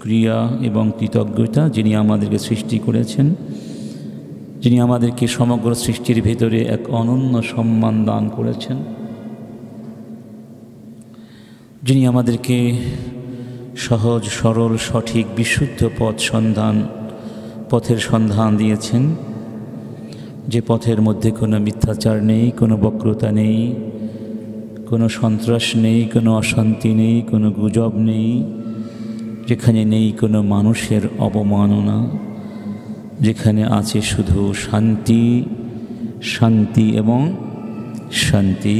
শুকরিয়া এবং কৃতজ্ঞতা যিনি আমাদেরকে সৃষ্টি করেছেন, যিনি আমাদেরকে সমগ্র সৃষ্টির ভিতরে এক অনন্য সম্মান দান করেছেন, যিনি আমাদেরকে সহজ সরল সঠিক বিশুদ্ধ পথের সন্ধান দিয়েছেন, যে পথের মধ্যে কোনো মিথ্যাচার নেই, কোনো বক্রতা নেই, কোনো সন্ত্রাস নেই, কোনো অশান্তি নেই, কোনো গুজব নেই, যেখানে নেই কোনো মানুষের অবমাননা, যেখানে আছে শুধু শান্তি, শান্তি এবং শান্তি।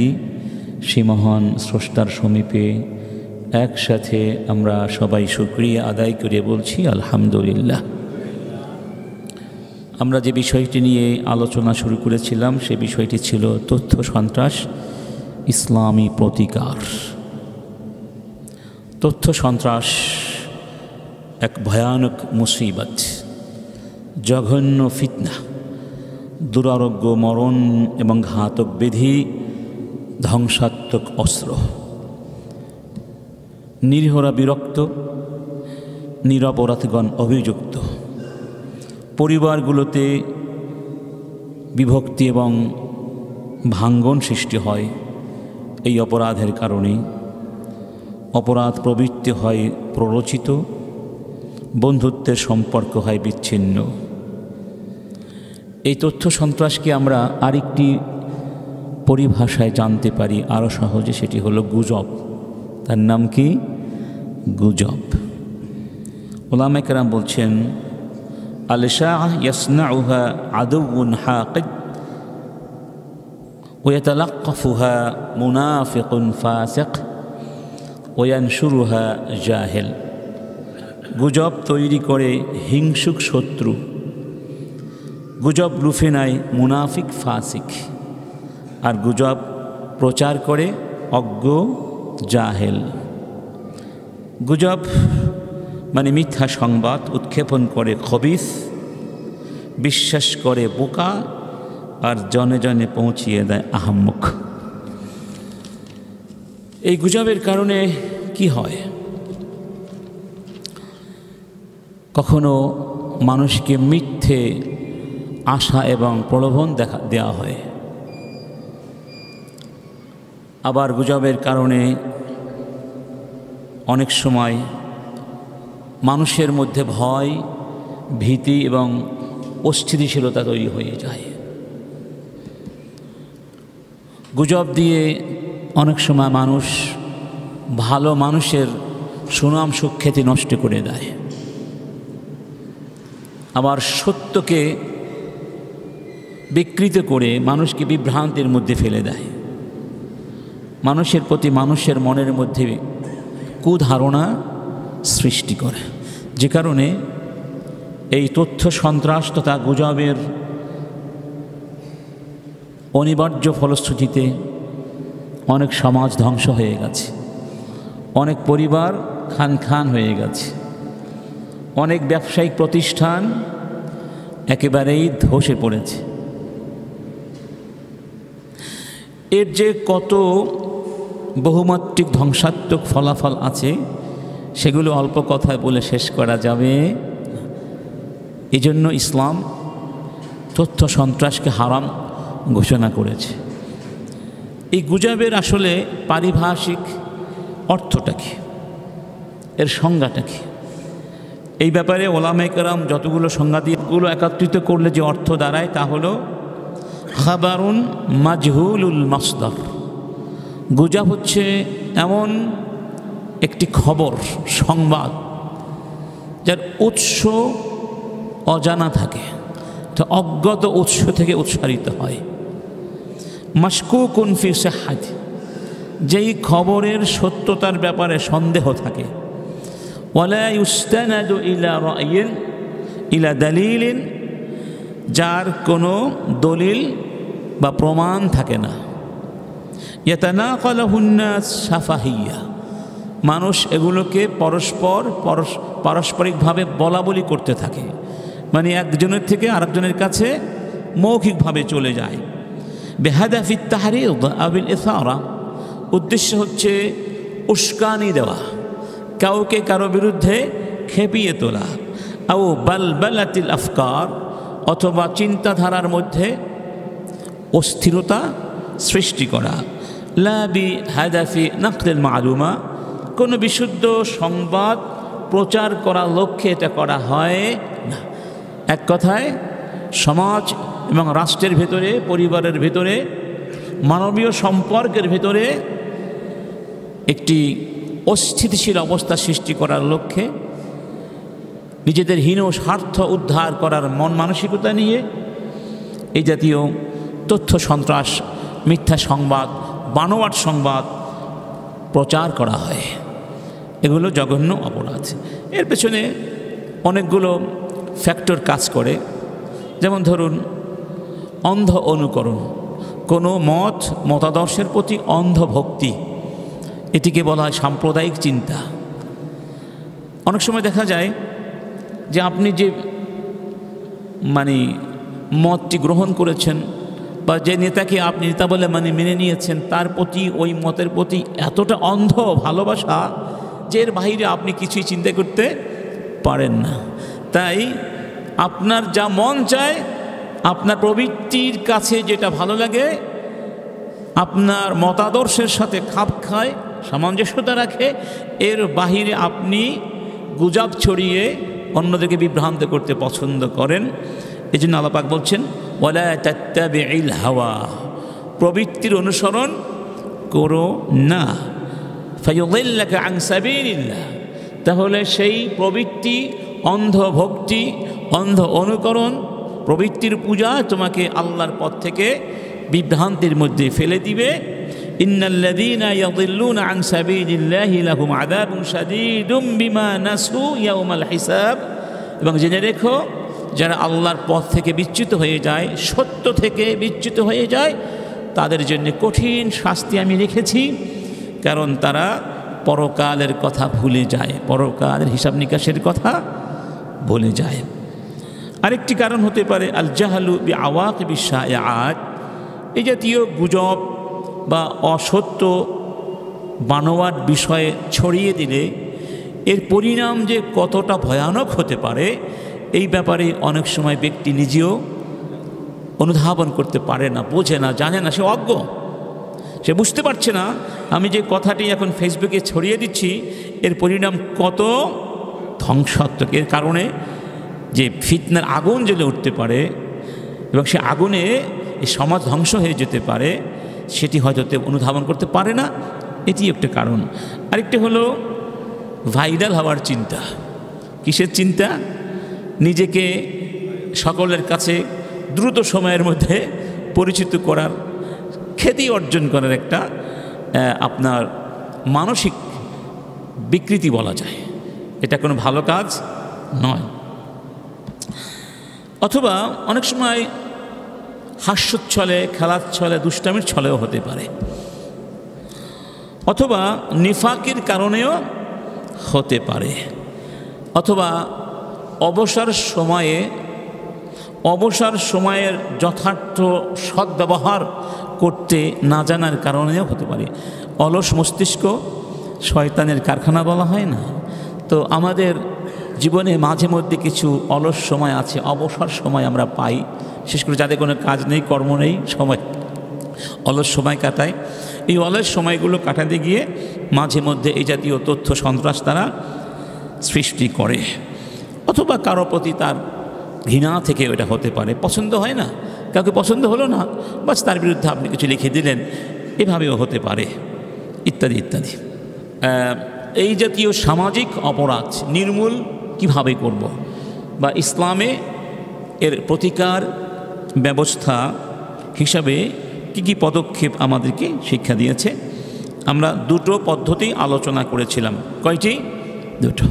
সেই মহান স্রষ্টার সমীপে একসাথে আমরা সবাই শুকরিয়া আদায় করে বলছি আলহামদুলিল্লাহ। আমরা যে বিষয়টি নিয়ে আলোচনা শুরু করেছিলাম সে বিষয়টি ছিল তথ্য সন্ত্রাস ইসলামী প্রতিকার। তথ্য সন্ত্রাস এক ভয়ানক মুসিবত, জঘন্য ফিতনা, দুরারোগ্য মরণ এবং ঘাতক ব্যাধি, ধ্বংসাত্মক অস্ত্র। নিরীহরা বিরক্ত, নিরপরাধগণ অভিযুক্ত, পরিবারগুলোতে বিভক্তি এবং ভাঙ্গন সৃষ্টি হয় এই অপরাধের কারণে। অপরাধ প্রবৃত্তি হয় প্ররোচিত, বন্ধুত্বের সম্পর্ক হয় বিচ্ছিন্ন। এই তথ্য সন্ত্রাসকে আমরা আরেকটি পরিভাষায় জানতে পারি আরও সহজে, সেটি হলো গুজব। তার নাম কি? গুজব। উলামায়ে কেরাম বলছেন, আল-শাআ ইয়াসনাউহা আদুউন হাকিদ ওয়া ইয়াতালাক্কাফুহা মুনাফিকুন ফাসিক ওয়া ইয়ানশুরুহা জাহিল। গুজব তৈরি করে হিংসুক শত্রু, গুজব লুফে নেয় মুনাফিক ফাসিক, আর গুজব প্রচার করে অজ্ঞ জাহেল। গুজব মানে মিথ্যা সংবাদ উৎক্ষেপণ করে খবিস, বিশ্বাস করে বোকা, আর জনে জনে পৌঁছিয়ে দেয় আহাম্মক। এই গুজবের কারণে কি হয়? কখনো মানুষকে মিথ্যে আশা এবং প্রলোভন দেওয়া হয়। আবার গুজবের কারণে অনেক সময় মানুষের মধ্যে ভয়, ভীতি এবং অস্থিতিশীলতা তৈরি হয়ে যায়। গুজব দিয়ে অনেক সময় মানুষ ভালো মানুষের সুনাম সুখ্যাতি নষ্ট করে দেয়। আবার সত্যকে বিকৃত করে মানুষকে বিভ্রান্তির মধ্যে ফেলে দেয়। মানুষের প্রতি মানুষের মনের মধ্যে কুধারণা সৃষ্টি করে, যে কারণে এই তথ্য সন্ত্রাস তথা গুজবের অনিবার্য ফলশ্রুতিতে অনেক সমাজ ধ্বংস হয়ে গেছে, অনেক পরিবার খান খান হয়ে গেছে, অনেক ব্যবসায়িক প্রতিষ্ঠান একেবারেই ধসে পড়েছে। এর যে কত বহুমাত্রিক ধ্বংসাত্মক ফলাফল আছে সেগুলো অল্প কথায় বলে শেষ করা যাবে। এজন্য ইসলাম তথ্য সন্ত্রাসকে হারাম ঘোষণা করেছে। এই গুজবের আসলে পারিভাষিক অর্থটা কি, এর সংজ্ঞাটা কি? এই ব্যাপারে ওলামায়ে কেরাম যতগুলো সংজ্ঞা দিয়েগুলো একত্রিত করলে যে অর্থ দাঁড়ায় তা হলো খাবারুন মাজহুলুল মাসদার। গুজব হচ্ছে এমন একটি খবর, সংবাদ যার উৎস অজানা থাকে, তো অজ্ঞাত উৎস থেকে উৎসারিত হয়। মাশকুকুন ফি সিহ্হাতি, যেই খবরের সত্যতার ব্যাপারে সন্দেহ থাকে। ওয়ালা ইউস্তানাদু ইলা রাইন ইলা দালিলিন, যার কোনো দলিল বা প্রমাণ থাকে না। ইয়াতানাকালুন নাস সাফাহিয়া, মানুষ এগুলোকে পারস্পরিকভাবে বলা বলি করতে থাকে, মানে একজনের থেকে আরেকজনের কাছে মৌখিকভাবে চলে যায়। বেহাদাফি তাহরিদ আবিল ইসারা, উদ্দেশ্য হচ্ছে উস্কানি দেওয়া, কাউকে কারো বিরুদ্ধে খেপিয়ে তোলা, আও বালবালাতিল আফকার, অথবা চিন্তাধারার মধ্যে অস্থিরতা সৃষ্টি করা, লা বি হাদাফি নাকলিল মালুমা, কোনো বিশুদ্ধ সংবাদ প্রচার করার লক্ষ্যে এটা করা হয় না। এক কথায় সমাজ এবং রাষ্ট্রের ভেতরে, পরিবারের ভেতরে, মানবীয় সম্পর্কের ভেতরে একটি অস্থিতিশীল অবস্থা সৃষ্টি করার লক্ষ্যে, নিজেদের হীন স্বার্থ উদ্ধার করার মন মানসিকতা নিয়ে এই জাতীয় তথ্য সন্ত্রাস, মিথ্যা সংবাদ, বানোয়াট সংবাদ প্রচার করা হয়। এগুলো জঘন্য অপরাধ। এর পেছনে অনেকগুলো ফ্যাক্টর কাজ করে। যেমন ধরুন, অন্ধ অনুকরণ, কোনো মতাদর্শের প্রতি অন্ধ ভক্তি, এটিকে বলা হয় সাম্প্রদায়িক চিন্তা। অনেক সময় দেখা যায় যে আপনি যে মতটি গ্রহণ করেছেন বা যে নেতাকে আপনি নেতা বলে মেনে নিয়েছেন, তার প্রতি, ওই মতের প্রতি এতটা অন্ধ ভালোবাসা যে এর বাইরে আপনি কিছুই চিন্তা করতে পারেন না। তাই আপনার যা মন চায়, আপনার প্রবৃত্তির কাছে যেটা ভালো লাগে, আপনার মতাদর্শের সাথে খাপ খায়, সামঞ্জস্যতা রাখে, এর বাহিরে আপনি গুজব ছড়িয়ে অন্যদেরকে বিভ্রান্ত করতে পছন্দ করেন। এই জন্য আল্লাহ পাক বলছেন, ওয়ালা তাত্তাবিউল হাওয়া, প্রবৃত্তির অনুসরণ করো না, ফায়ুদিল্লাকা আন সাবিলিল্লাহ, তাহলে সেই প্রবৃত্তি, অন্ধ ভক্তি, অন্ধ অনুকরণ, প্রবৃত্তির পূজা তোমাকে আল্লাহর পথ থেকে বিভ্রান্তির মধ্যে ফেলে দিবে। ইন্নাল্লাযীনা ইয়াদিল্লুনা আন সাবিলিল্লাহি লাহুম আযাবুন শাদীদুম বিমা নাসু ইয়াউমাল হিসাব, এবং জেনে রেখো, যারা আল্লাহর পথ থেকে বিচ্যুত হয়ে যায়, সত্য থেকে বিচ্যুত হয়ে যায়, তাদের জন্য কঠিন শাস্তি আমি রেখেছি, কারণ তারা পরকালের কথা ভুলে যায়, পরকালের হিসাব নিকাশের কথা ভুলে যায়। আরেকটি কারণ হতে পারে আল জাহলু বি আওয়াকিবিশ শায়াআত, এই জাতীয় গুজব বা অসত্য বানোয়াট বিষয়ে ছড়িয়ে দিলে এর পরিণাম যে কতটা ভয়ানক হতে পারে, এই ব্যাপারে অনেক সময় ব্যক্তি নিজেও অনুধাবন করতে পারে না, বোঝে না, জানে না, সে অজ্ঞ, সে বুঝতে পারছে না আমি যে কথাটি এখন ফেসবুকে ছড়িয়ে দিচ্ছি এর পরিণাম কত ধ্বংসাত্মক। এর কারণে যে ফিতনার আগুন জ্বলে উঠতে পারে এবং সে আগুনে এই সমাজ ধ্বংস হয়ে যেতে পারে, সেটি হয়তো অনুধাবন করতে পারে না। এটি একটা কারণ। আরেকটি হলো ভাইরাল হওয়ার চিন্তা। কিসের চিন্তা? নিজেকে সকলের কাছে দ্রুত সময়ের মধ্যে পরিচিত করার, খ্যাতি অর্জন করার একটা আপনার মানসিক বিকৃতি বলা যায়। এটা কোনো ভালো কাজ নয়। অথবা অনেক সময় হাস্যোচ্ছলে, খেলার ছলে, দুষ্টামির ছলেও হতে পারে, অথবা নিফাকের কারণেও হতে পারে, অথবা অবসর সময়ের যথার্থ সদ্ব্যবহার করতে না জানার কারণেও হতে পারে। অলস মস্তিষ্ক শয়তানের কারখানা বলা হয় না? তো আমাদের জীবনে মাঝে মধ্যে কিছু অলস সময় আছে, অবসর সময় আমরা পাই, বিশেষ করে যাদের কোনো কাজ নেই, কর্ম নেই, অলস সময় কাটায়। এই অলস সময়গুলো কাটাতে গিয়ে মাঝে মধ্যে এই জাতীয় তথ্য সন্ত্রাস তারা সৃষ্টি করে, অথবা কারো প্রতি তার ঘৃণা থেকে এটা হতে পারে। পছন্দ হয় না, কাউকে পছন্দ হলো না, বাস তার বিরুদ্ধে আপনি কিছু লিখে দিলেন, এভাবেও হতে পারে, ইত্যাদি ইত্যাদি। এই জাতীয় সামাজিক অপরাধ নির্মূল কিভাবে করব, বা ইসলামে এর প্রতিকার ব্যবস্থা হিসাবে কি কি পদক্ষেপ আমাদেরকে শিক্ষা দিয়েছে? আমরা দুটো পদ্ধতি আলোচনা করেছিলাম। কয়টি? দুটো।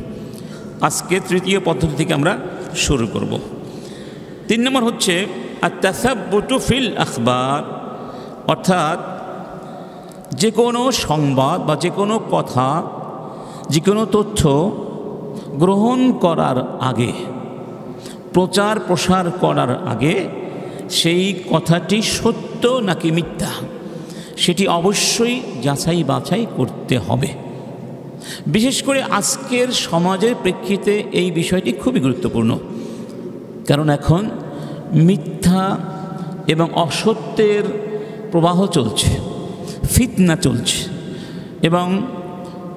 আজকে তৃতীয় পদ্ধতি থেকে আমরা শুরু করব। 3 নম্বর হচ্ছে আত-তাসাব্বুতু ফিল আখবার, অর্থাৎ যে কোনো সংবাদ বা যে কোনো কথা, যে কোনো তথ্য গ্রহণ করার আগে, প্রচার প্রসার করার আগে সেই কথাটি সত্য নাকি মিথ্যা সেটি অবশ্যই যাচাই বাছাই করতে হবে। বিশেষ করে আজকের সমাজের প্রেক্ষিতে এই বিষয়টি খুবই গুরুত্বপূর্ণ। কারণ এখন মিথ্যা এবং অসত্যের প্রবাহ চলছে, ফিতনা চলছে, এবং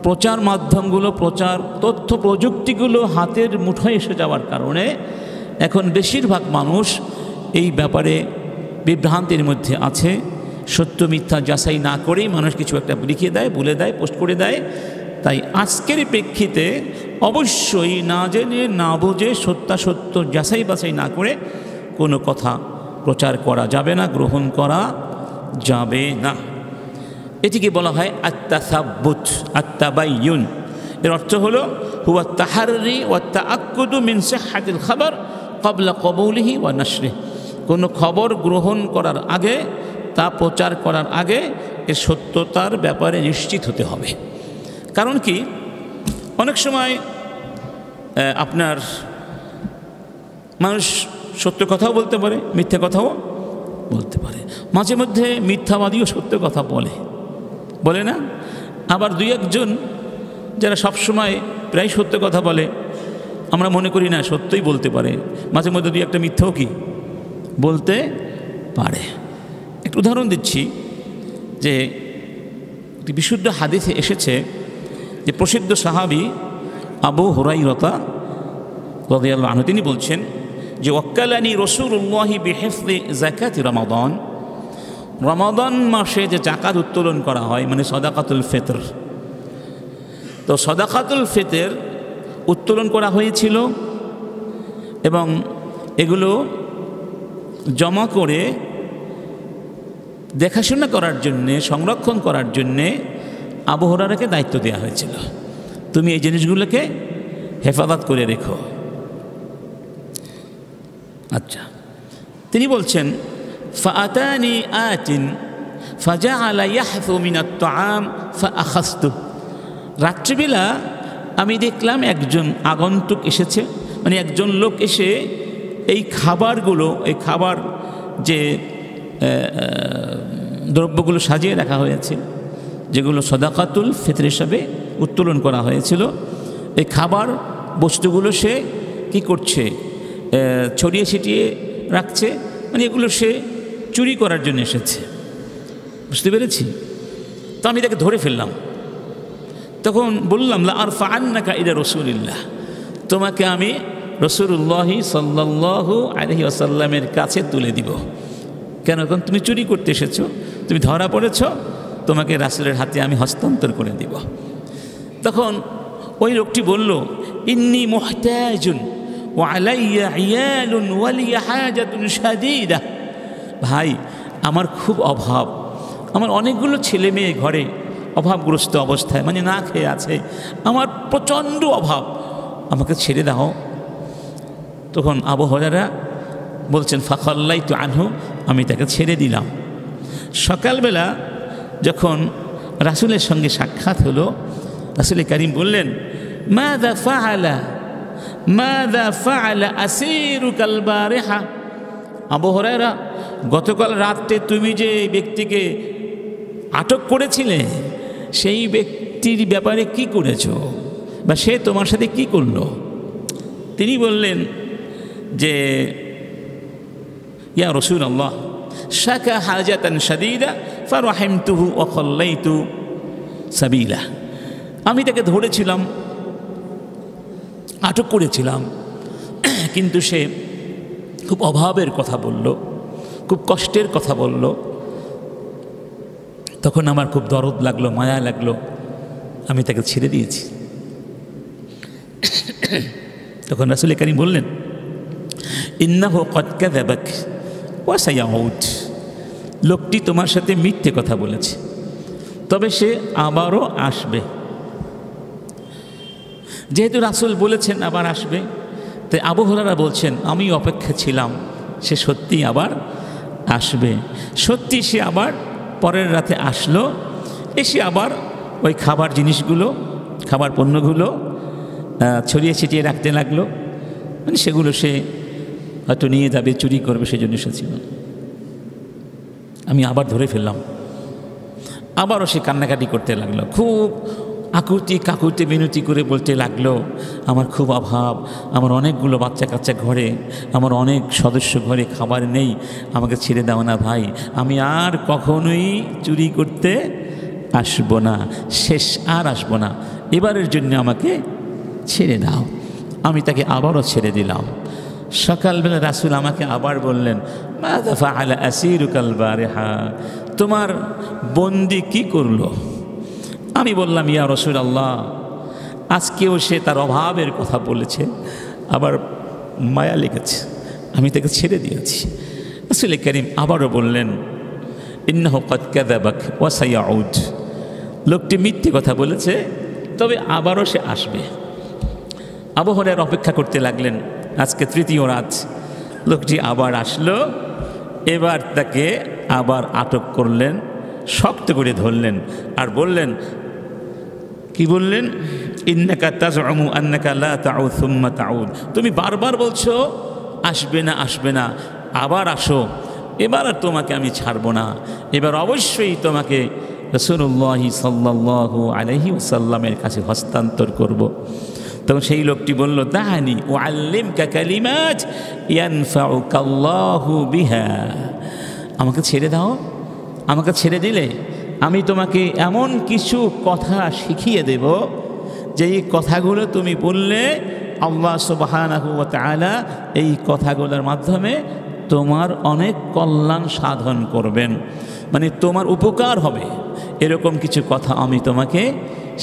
প্রচার মাধ্যমগুলো, প্রচার তথ্য প্রযুক্তিগুলো হাতের মুঠোয় এসে যাওয়ার কারণে এখন বেশিরভাগ মানুষ এই ব্যাপারে বিভ্রান্তির মধ্যে আছে। সত্য মিথ্যা যাচাই না করেই মানুষ কিছু একটা লিখে দেয়, বলে দেয়, পোস্ট করে দেয়। তাই আজকের প্রেক্ষিতে অবশ্যই না জেনে না বুঝে সত্যাসত্য যাচাই বাছাই না করে কোনো কথা প্রচার করা যাবে না, গ্রহণ করা যাবে না। এটিকে বলা হয় আত-তাসাব্বুত, আত-তাবায়্যুন। এর অর্থ হলো হুয়া তাহাররি ওয়া তাআক্কুদু মিন সিহহাতিল খাবার ক্বাবলা কবুলিহি ওয়া নাশরিহি। কোনো খবর গ্রহণ করার আগে, তা প্রচার করার আগে এর সত্যতার ব্যাপারে নিশ্চিত হতে হবে। কারণ কি, অনেক সময় আপনার মানুষ সত্য কথাও বলতে পারে, মিথ্যে কথাও বলতে পারে। মাঝে মধ্যে মিথ্যাবাদীও সত্য কথা বলে না। আবার দুই একজন যারা সবসময় প্রায় সত্য কথা বলে, আমরা মনে করি না সত্যই বলতে পারে, মাঝে মধ্যে দুই একটা মিথ্যাও কি বলতে পারে। একটু উদাহরণ দিচ্ছি যে একটি বিশুদ্ধ হাদিসে এসেছে যে প্রসিদ্ধ সাহাবী আবু হুরায়রা রাদিয়াল্লাহু আনহু তিনি বলছেন যে ওয়াক্কালানি রাসূলুল্লাহি বিহিফযি যাকাতি রমাদান। রমাদান মাসে যে যাকাত উত্তোলন করা হয়, মানে সাদাকাতুল ফিতর, তো সাদাকাতুল ফিতর উত্তোলন করা হয়েছিল এবং এগুলো জমা করে দেখাশোনা করার জন্যে, সংরক্ষণ করার জন্যে আবু হুরায়রাকে দায়িত্ব দেওয়া হয়েছিল, তুমি এই জিনিসগুলোকে হেফাজত করে রেখো। আচ্ছা, তিনি বলছেন ফাআতানি আতিন ফাজাআলা ইয়াহফু মিনাত তাআম ফাআখাযতু। রাত্রিবেলা আমি দেখলাম একজন আগন্তুক এসেছে, মানে একজন লোক এসে এই খাবারগুলো, এই খাবার যে দ্রব্যগুলো সাজিয়ে রাখা হয়েছে, যেগুলো সাদাকাতুল ফিতর হিসাবে উত্তোলন করা হয়েছিল, এই খাবার বস্তুগুলো সে কি করছে, ছড়িয়ে ছিটিয়ে রাখছে, মানে এগুলো সে চুরি করার জন্য এসেছে। বুঝতে পেরেছি? তো আমি তাকে ধরে ফেললাম। তখন বললাম লা আরফাআন্নাকা ইলা রাসূলিল্লাহ, তোমাকে আমি রাসূলুল্লাহ সাল্লাল্লাহু আলাইহি ওয়াসাল্লামের কাছে তুলে দিব। কেন? কারণ তুমি চুরি করতে এসেছো, তুমি ধরা পড়েছ, তোমাকে রাসূলের হাতে আমি হস্তান্তর করে দিব। তখন ওই লোকটি বলল ইন্নী মুহতাজুন ওয়া আলাইয়া ইয়ালুন ওয়া লিয়া হাজাতুন শাদীদা। ভাই, আমার খুব অভাব, আমার অনেকগুলো ছেলে মেয়ে ঘরে অভাবগ্রস্ত অবস্থায়, মানে না খেয়ে আছে, আমার প্রচণ্ড অভাব, আমাকে ছেড়ে দাও। তখন আবু হুরায়রা বলছেন ফাখাল্লাইতু আনহু, আমি তাকে ছেড়ে দিলাম। সকালবেলা যখন রাসূলের সঙ্গে সাক্ষাৎ হলো, রাসূল কারীম বললেন মাযা ফাআলা আসীরুকাল বারিহা। আবু হুরায়রা, গতকাল রাতে তুমি যে ব্যক্তিকে আটক করেছিলে, সেই ব্যক্তির ব্যাপারে কি করেছো, বা সে তোমার সাথে কি করলো? তিনি বললেন যে ইয়া রাসূলুল্লাহ শাকা হাজাতান শাদীদা ফারাহিমতুহু ওয়া খাল্লাইতু সাবিলা। আমি তাকে ধরেছিলাম, আটক করেছিলাম, কিন্তু সে খুব অভাবের কথা বলল, খুব কষ্টের কথা বলল। তখন আমার খুব দরদ লাগলো, মায়া লাগলো, আমি তাকে ছেড়ে দিয়েছি। তখন রাসূল কারীম বললেন ইন্নাহু ক্বাদ কাযাবাক ওয়া সায়াউদ। লোকটি তোমার সাথে মিথ্যে কথা বলেছে, তবে সে আবারও আসবে। যেহেতু রাসূল বলেছেন আবার আসবে, তাই আবু হুরায়রা বলছেন আমি অপেক্ষা ছিলাম, সে সত্যি আবার আসবে। সত্যি সে আবার পরের রাতে আসলো, এসে আবার ওই খাবার জিনিসগুলো, খাবার পণ্যগুলো ছড়িয়ে ছিটিয়ে রাখতে লাগলো, মানে সেগুলো সে হয়তো নিয়ে যাবে, চুরি করবে, সেই জন্য এসেছিল। আমি আবার ধরে ফেললাম, আবারও সে কান্নাকাটি করতে লাগলো, খুব আকুতি কাকুতি বিনতি করে বলতে লাগলো, আমার খুব অভাব, আমার অনেকগুলো বাচ্চা কাচ্চা ঘরে, আমার অনেক সদস্য ঘরে, খাবার নেই, আমাকে ছেড়ে দাও না ভাই, আমি আর কখনোই চুরি করতে আসবো না, শেষ আর আসবো না, এবারের জন্য আমাকে ছেড়ে দাও। আমি তাকে আবারও ছেড়ে দিলাম। সকালবেলা রাসূল আমাকে আবার বললেন, মাযা ফাআলা আসীরুকাল বারিহা, তোমার বন্দি কি করলো? আমি বললাম, ইয়া রাসূলুল্লাহ, আজকেও সে তার অভাবের কথা বলেছে, আবার মায়া লেগেছে, আমি তাকে ছেড়ে দিয়েছি। রাসূল কারীম আবারও বললেন, ইন্নাহু ক্বাদ কাযাবাক ওয়া সায়াউদ, লোকটি মিথ্যে কথা বলেছে, তবে আবারও সে আসবে। আবু হুরায়রা অপেক্ষা করতে লাগলেন। আজকে তৃতীয় রাত, লোকটি আবার আসলো। এবার তাকে আবার আটক করলেন, শক্ত করে ধরলেন আর বললেন, কি বললেন? ইন্নাকা তাজউমু আন্নাকা লা তাউদ সুম্মা তাউদ, তুমি বারবার বলছো আসবে না আসবে না, আবার আসো, এবার আর তোমাকে আমি ছাড়বো না, এবার অবশ্যই তোমাকে রাসূলুল্লাহ সাল্লাল্লাহু আলাইহি ওয়াসাল্লামের কাছে হস্তান্তর করব। তখন সেই লোকটি বলল, দানি উআল্লিমকা কালিমাত ইয়ানফাউকাল্লাহু বিহা, আমাকে ছেড়ে দাও, আমাকে ছেড়ে দিলে আমি তোমাকে এমন কিছু কথা শিখিয়ে দেব, যে এই কথাগুলো তুমি বললে আল্লাহ সুবহানাহু ওয়া তাআলা এই কথাগুলোর মাধ্যমে তোমার অনেক কল্যাণ সাধন করবেন, মানে তোমার উপকার হবে, এরকম কিছু কথা আমি তোমাকে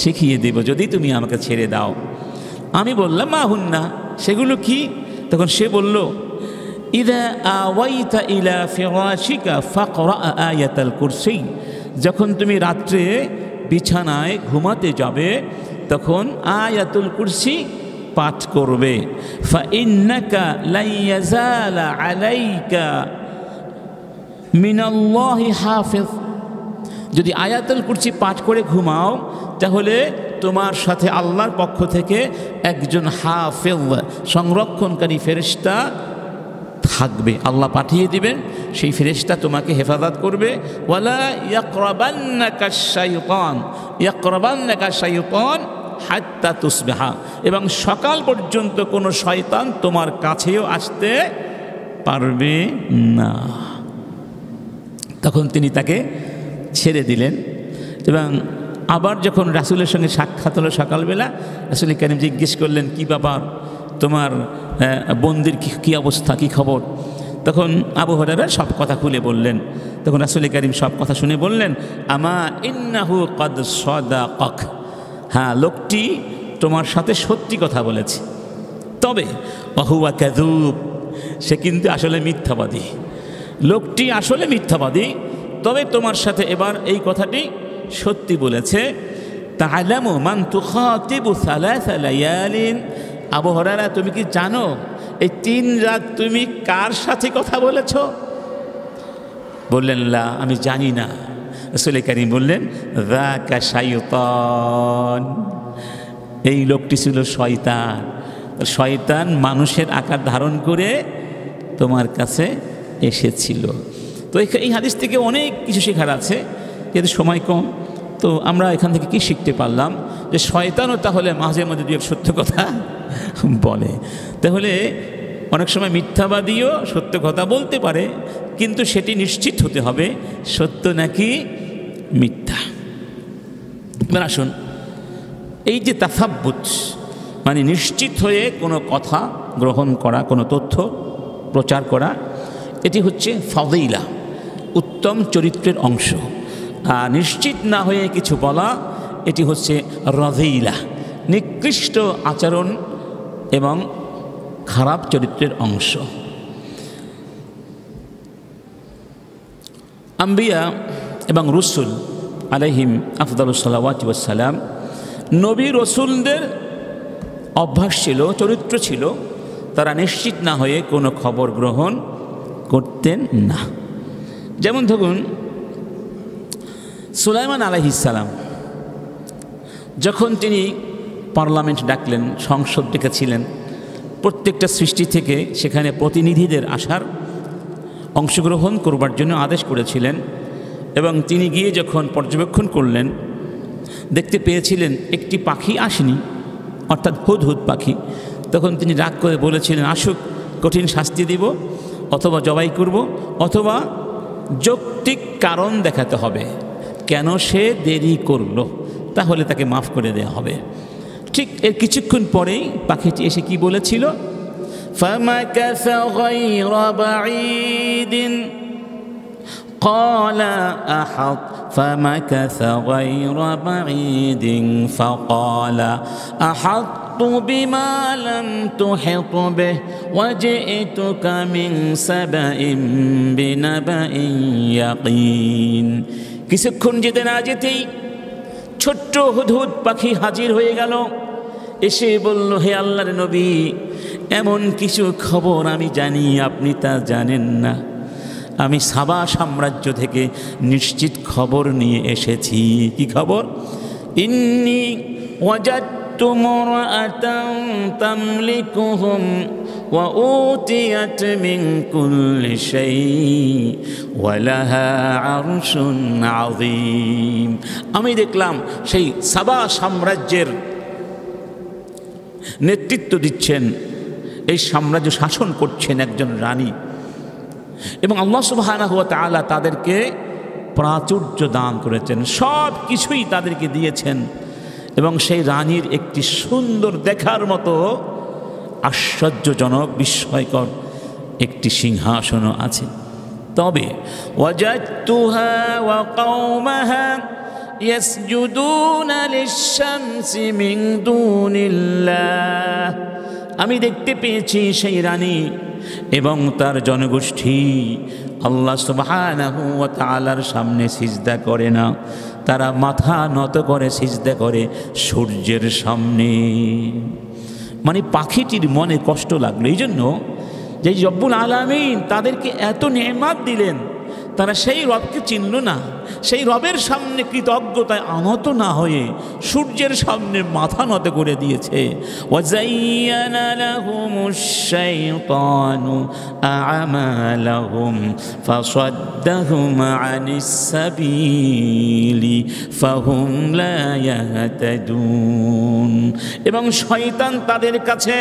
শিখিয়ে দেব যদি তুমি আমাকে ছেড়ে দাও। আমি বললাম, মা হুন্না, সেগুলো কি? তখন সে বলল, ইযা আওয়াইতা ইলা ফিরাশিকা ফাকরা আয়াতাল কুরসি, যখন তুমি রাত্রে বিছানায় ঘুমাতে যাবে তখন আয়াতুল কুরসি পাঠ করবে। ফা ইন্নাকা লা ইয়াজালা আলাইকা মিনাল্লাহি হাফিজ, যদি আয়াতুল কুরসি পাঠ করে ঘুমাও তাহলে তোমার সাথে আল্লাহর পক্ষ থেকে একজন হাফিজ, সংরক্ষণকারী ফেরেশতা থাকবে, আল্লাহ পাঠিয়ে দিবেন, সেই ফেরেশতা তোমাকে হেফাজত করবে। ওয়ালা ইয়াকরাবান্নাকা শাইতান, ইয়াকরাবান্নাকা শাইতান হাত্তা তুসবিহা, এবং সকাল পর্যন্ত কোনো শয়তান তোমার কাছেও আসতে পারবে না। তখন তিনি তাকে ছেড়ে দিলেন। এবং আবার যখন রাসূলের সঙ্গে সাক্ষাৎ হলো সকালবেলা, রাসূল কারীম জিজ্ঞেস করলেন, কি ব্যাপার, তোমার বন্দির কি অবস্থা, কি খবর? তখন আবু হুরায়রা সব কথা খুলে বললেন। তখন রাসূল কারীম সব কথা শুনে বললেন, আমা ইন্নাহু ক্বাদ সাদাকাক, হ্যাঁ, লোকটি তোমার সাথে সত্যি কথা বলেছে, তবে ওয়াহুয়া কাযুব, সে কিন্তু আসলে মিথ্যাবাদী। লোকটি আসলে মিথ্যাবাদী, তবে তোমার সাথে এবার এই কথাটি সত্যি বলেছে। তা'লামু মান তুখাতিবু সালাসা লায়ালিন, আবু হুরায়রা, তুমি কি জানো এই 3 রাত তুমি কার সাথে কথা বলেছ? বললেন, লা, আমি জানি না। রাসূল কারীম বললেন, যাকা শাইতান, এই লোকটি ছিল শয়তান। শয়তান মানুষের আকার ধারণ করে তোমার কাছে এসেছিল। তো এই হাদিস থেকে অনেক কিছু শেখার আছে, যেহেতু সময় কম, তো আমরা এখান থেকে কি শিখতে পারলাম, যে শয়তানও তাহলে মাঝে মধ্যে দু এক সত্য কথা বলে। তাহলে অনেক সময় মিথ্যাবাদীও সত্য কথা বলতে পারে, কিন্তু সেটি নিশ্চিত হতে হবে সত্য নাকি মিথ্যা। এবার আসুন, এই যে তাসাব্বুত, মানে নিশ্চিত হয়ে কোনো কথা গ্রহণ করা, কোনো তথ্য প্রচার করা, এটি হচ্ছে ফাদিলা, উত্তম চরিত্রের অংশ। আর নিশ্চিত না হয়ে কিছু বলা, এটি হচ্ছে রাযীলা, নিকৃষ্ট আচরণ এবং খারাপ চরিত্রের অংশ। আম্বিয়া এবং রসুল আলাইহিম আফদালুস সালাওয়াতি ওয়াস সালাম, নবী রসুলদের অভ্যাস ছিল, চরিত্র ছিল, তারা নিশ্চিত না হয়ে কোনো খবর গ্রহণ করতেন না। যেমন ধরুন, সুলাইমান আলাইহিস সালাম যখন তিনি পার্লামেন্ট ডাকলেন, সংসদ ডেকেছিলেন, প্রত্যেকটা সৃষ্টি থেকে সেখানে প্রতিনিধিদের আসার, অংশগ্রহণ করবার জন্য আদেশ করেছিলেন। এবং তিনি গিয়ে যখন পর্যবেক্ষণ করলেন দেখতে পেয়েছিলেন একটি পাখি আসেনি, অর্থাৎ হুদহুদ পাখি। তখন তিনি রাগ করে বলেছিলেন, আসুক, কঠিন শাস্তি দিব, অথবা জবাই করব, অথবা যৌক্তিক কারণ দেখাতে হবে কেন সে দেরি করলো, তাহলে তাকে মাফ করে দেওয়া হবে। ঠিক এর কিছুক্ষণ পরেই পাখিটি এসে কি বলেছিল, فَمَكَثَ غَيْرَ بَعِيدٍ قَالَ أَحَطْ فَمَكَثَ غَيْرَ بَعِيدٍ فَقَالَ أَحَطْتُ بِمَا لَمْ تُحِطْ بِهِ وَجِئْتُكَ مِنْ سَبَإٍ بِنَبَإٍ يَقِينٍ। কিছুক্ষণ যেতে না যেতেই ছোট্ট হুদহুদ পাখি হাজির হয়ে গেল, এসে বলল, হে আল্লাহর নবী, এমন কিছু খবর আমি জানি আপনি তা জানেন না। আমি সাবা সাম্রাজ্য থেকে নিশ্চিত খবর নিয়ে এসেছি। কি খবর? ইন্নী ওয়াজাদতু মুরআতান তামলিকুহুম ওয়া উতিয়াত মিন কুল্লি শাই ওয়া লাহা আরশুন আযীম। আমি দেখলাম সেই সাবা সাম্রাজ্যের নেতৃত্ব দিচ্ছেন, এই সাম্রাজ্য শাসন করছেন একজন রানী, এবং আল্লাহ সুবহানাহু ওয়া তাআলা তাদেরকে প্রাচুর্য দান করেছেন, সব কিছুই তাদেরকে দিয়েছেন, এবং সেই রানীর একটি সুন্দর দেখার মতো আশ্চর্যজনক বিস্ময়কর একটি সিংহাসনও আছে। তবে ওয়াজাদতুহা ওয়া কওমাহা ইয়াসজুদুনা লিশ-শামসি মিন দুনিল্লাহ। আমি দেখতে পেয়েছি সেই রানী এবং তার জনগোষ্ঠী আল্লাহ সুবহানাহু ওয়া তাআলার সামনে সিজদা করে না, তারা মাথা নত করে সিজদা করে সূর্যের সামনে। মানে পাখিটির মনে কষ্ট লাগলো, এই জন্য যে রব্বুল আলামিন তাদেরকে এত নেয়ামত দিলেন, তারা সেই রবকে চিনল না, সেই রবের সামনে কৃতজ্ঞতায় আনত না হয়ে সূর্যের সামনে মাথা নত করে দিয়েছে। ওয়াযায়্যানা লাহুমুশ শাইতানু আ'মালাহুম ফাসাদ্দাহুম আনিস সাবিলি ফাহুম লা ইয়াহতাদুন। এবং শয়তান তাদের কাছে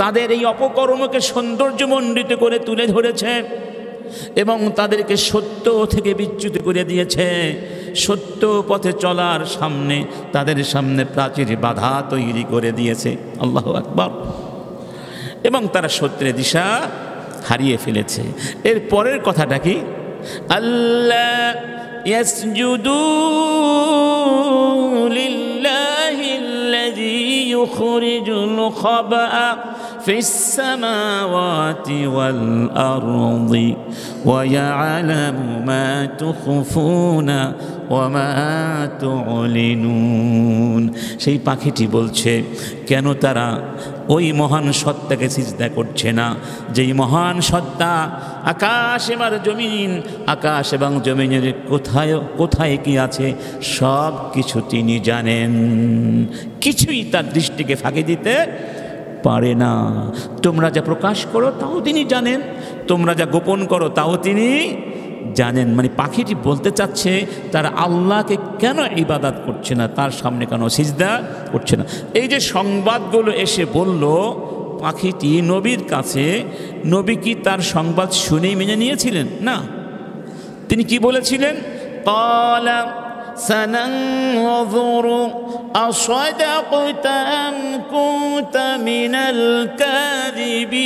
তাদের এই অপকর্মকে সৌন্দর্যমণ্ডিত করে তুলে ধরেছে এবং তাদেরকে সত্য থেকে বিচ্যুত করে দিয়েছে। সত্য পথে চলার সামনে তাদের সামনে প্রাচীর বাধা তৈরি করে দিয়েছে। আল্লাহু আকবার। এবং তারা সত্যের দিশা হারিয়ে ফেলেছে। এর পরের কথাটা কি? আল্লাহ ইয়াসজুদু লিল্লাহিল্লাযী ইউখরিজুল খাবআ ফিস সামাওয়াতি ওয়াল আরদি ওয়া ইয়ালামু মা তুখফুনা ওয়া মা তু'লিনুন। সেই পাখিটি বলছে, কেন তারা ওই মহান সত্তাকে সিজদা করছে না, যেই মহান সত্তা আকাশ এবং জমিন, আকাশ এবং জমিনের কোথায় কোথায় কি আছে সব কিছু তিনি জানেন, কিছুই তার দৃষ্টিকে ফাঁকি দিতে পারে না। তোমরা যা প্রকাশ করো তাও তিনি জানেন, তোমরা যা গোপন করো তাও তিনি জানেন। মানে পাখিটি বলতে চাচ্ছে তারা আল্লাহকে কেন ইবাদত করছে না, তার সামনে কেন সিজদা করছে না। এই যে সংবাদগুলো এসে বলল পাখিটি নবীর কাছে, নবী কি তার সংবাদ শুনেই মেনে নিয়েছিলেন? না, তিনি কি বলেছিলেন? ক্বালা সানানযুরু আসাদাকতা আম কুনতা মিনাল কাযিবিন।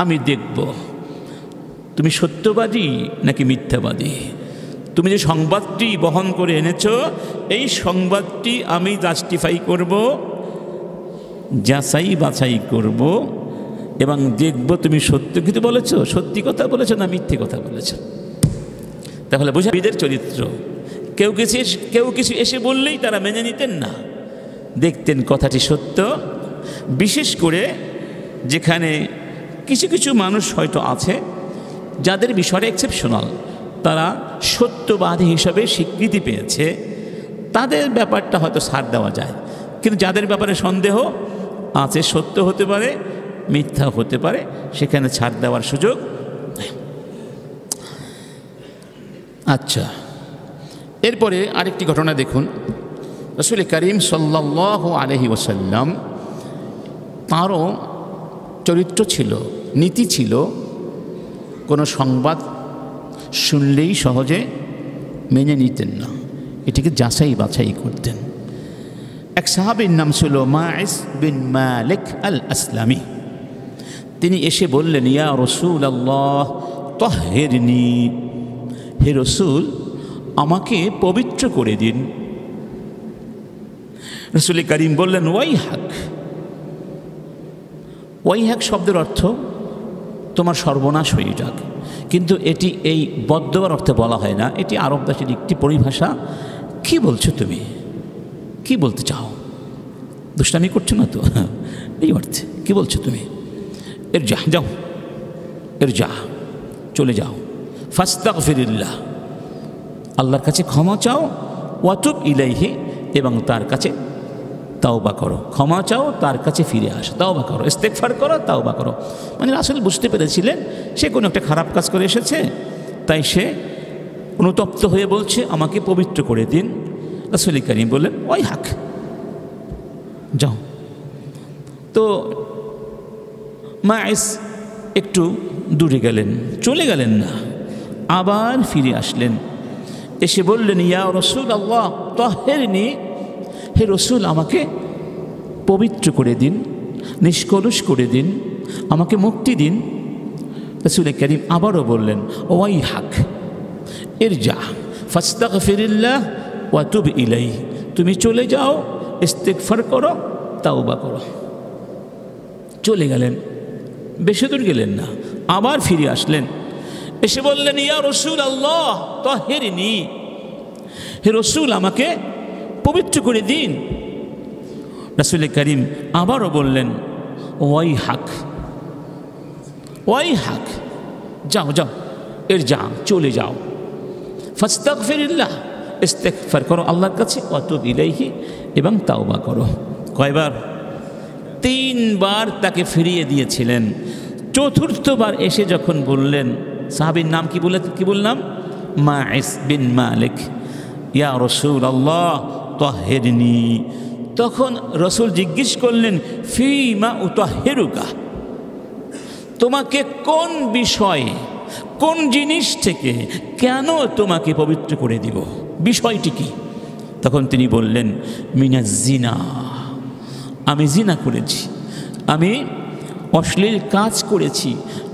আমি দেখব তুমি সত্যবাদী নাকি মিথ্যাবাদী। তুমি যে সংবাদটি বহন করে এনেছো এই সংবাদটি আমি জাস্টিফাই করব, যাচাই বাছাই করব এবং দেখব তুমি সত্য কিছু বলেছো, সত্যি কথা বলেছো না মিথ্যে কথা বলেছো। তাহলে বোঝা নবীদের চরিত্র। কেউ কিছু এসে বললেই তারা মেনে নিতেন না, দেখতেন কথাটি সত্য। বিশেষ করে যেখানে কিছু কিছু মানুষ হয়তো আছে যাদের বিষয়টা এক্সেপশনাল, তারা সত্যবাদী হিসাবে স্বীকৃতি পেয়েছে, তাদের ব্যাপারটা হয়তো ছাড় দেওয়া যায়। কিন্তু যাদের ব্যাপারে সন্দেহ আছে, সত্য হতে পারে মিথ্যা হতে পারে, সেখানে ছাড় দেওয়ার সুযোগ নেই। আচ্ছা, এরপরে আরেকটি ঘটনা দেখুন। রাসূল করিম সাল্লাল্লাহু আলাইহি ওয়াসাল্লাম তাঁরও চরিত্র ছিল, নীতি ছিল, কোনো সংবাদ শুনলেই সহজে মেনে নিতেন না, এটিকে যাচাই বাছাই করতেন। এক সাহাবীর নাম ছিল মাইস বিন মালিক আল আসলামি। তিনি এসে বললেন, ইয়া রাসূলুল্লাহ তাহহিরনি, হে রাসূল আমাকে পবিত্র করে দিন। রাসূল করিম বললেন, ওয়াইহাক। ওয়াইহাক শব্দের অর্থ তোমার সর্বনাশ হয়ে যাক, কিন্তু এটি এই বদদোয়ার অর্থে বলা হয় না, এটি আরব ভাষার একটি পরিভাষা। কি বলছো তুমি, কি বলতে চাও? দুষ্টামি করছো না তো? এই অর্থে কি বলছো তুমি? এর যা, যাও, এর যা, চলে যাও। ফাস্তাগফিরিল্লাহ, আল্লাহর কাছে ক্ষমা চাও। ওয়াতুব ইলাইহি, এবং তার কাছে তাওবা করো। ক্ষমা চাও, তার কাছে ফিরে আসো, তাওবা করো, ইস্তেগফার করো, তাওবা করো। মানে রাসূল বুঝতে পেরেছিলেন সে কোনো একটা খারাপ কাজ করে এসেছে, তাই সে অনুতপ্ত হয়ে বলছে আমাকে পবিত্র করে দিন। রাসূল করিম বললেন, ওই হাক, যাও। তো মাইস একটু দূরে গেলেন, চলে গেলেন না, আবার ফিরে আসলেন। এসে বললেন, ইয়া রাসূলুল্লাহ তাহহিরনি, হে রাসূল আমাকে পবিত্র করে দিন, নিষ্কলুষ করে দিন, আমাকে মুক্তি দিন। রাসূল করিম আবারও বললেন, ওয়াই হাক, এর যা, ফাস্তাগফিরিল্লাহ ওয়া তুব ইলাইহি, তুমি চলে যাও, ইস্তেগফার করো, তাওবা করো। চলে গেলেন, বেশি দূর গেলেন না, আবার ফিরে আসলেন। এসে বললেন, ইয়া রাসূলুল্লাহ তাহহিরনি, হে রাসূল আমাকে পবিত্র করে দিন। রাসূল করিম আবারও বললেন, ওয়াই হাক, ওয়াই হাক, যাও যাও, এর যা, চলে যাও। ফাস্তাগফিরিল্লাহ, ইস্তেগফার করো আল্লাহর কাছে, ওয়া তুব ইলাইহি, এবং তাওবা করো। কয়বার? 3 বার তাকে ফিরিয়ে দিয়েছিলেন। চতুর্থবার এসে যখন বললেন, সাহাবীর নাম কি বললাম? মাইস বিন মালিক, ইয়া রাসূলুল্লাহ তাহহিরনি। তখন রাসূল জিজ্ঞেস করলেন, ফীমা উতাহহিরুকা, তোমাকে কোন বিষয়ে, কোন জিনিস থেকে, কেন তোমাকে পবিত্র করে দিব, বিষয়টি কি? তখন তিনি বললেন, মিনাজ জিনা, আমি জিনা করেছি, আমি অশ্লীল কাজ করেছি,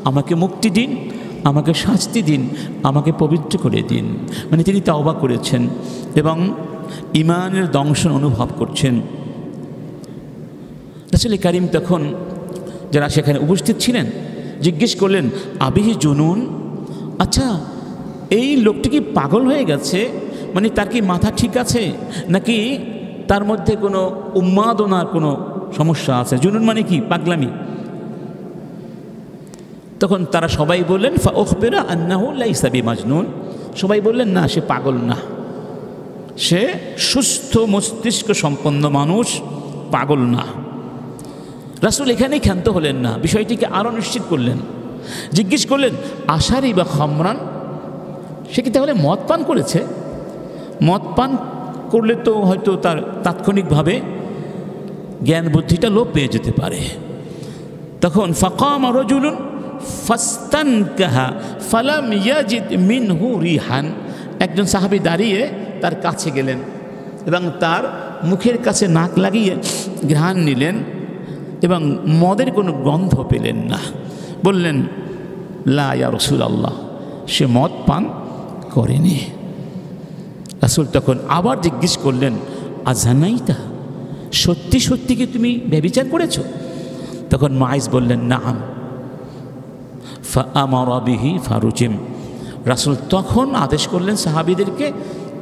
আমাকে মুক্তি দিন, আমাকে শাস্তি দিন, আমাকে পবিত্র করে দিন। মানে তিনি তাওবা করেছেন এবং ঈমানের দংশন অনুভব করছেন। রাসূল করিম তখন যারা সেখানে উপস্থিত ছিলেন জিজ্ঞেস করলেন, আবিহি জুনুন, আচ্ছা এই লোকটি কি পাগল হয়ে গেছে? মানে তার কি মাথা ঠিক আছে, নাকি তার মধ্যে কোনো উন্মাদনার কোনো সমস্যা আছে? জুনুন মানে কি? পাগলামি। তখন তারা সবাই বললেন, ফাউখবিরা আন্নাহু লাইসা বিমাজনুন, সবাই বললেন না, সে পাগল না, সে সুস্থ মস্তিষ্ক সম্পন্ন মানুষ, পাগল না। রাসূল এখানেই ক্ষান্ত হলেন না, বিষয়টিকে আরও নিশ্চিত করলেন। জিজ্ঞেস করলেন, আশারি বা খামরান, সে কি তাহলে মদ পান করেছে? মদ পান করলে তো হয়তো তার তাৎক্ষণিকভাবে জ্ঞান বুদ্ধিটা লোপ পেয়ে যেতে পারে। তখন ফাকামা রাজুলুন ফাস্তানকাহা ফালাম ইয়াজিদ মিনহু রিহান, একজন সাহাবী দাঁড়িয়ে তার কাছে গেলেন এবং তার মুখের কাছে নাক লাগিয়ে ঘ্রাণ নিলেন এবং মদের কোনো গন্ধ পেলেন না। বললেন, লা ইয়া রাসূলুল্লাহ, সে মদ পান করেনি। রাসূল তখন আবার জিজ্ঞেস করলেন, আজানাইতা, সত্যি সত্যি কি তুমি ব্যভিচার করেছ? তখন মাইস বললেন, নাম। ফাআমারা বিহি ফারুজিম, রাসূল তখন আদেশ করলেন সাহাবীদেরকে,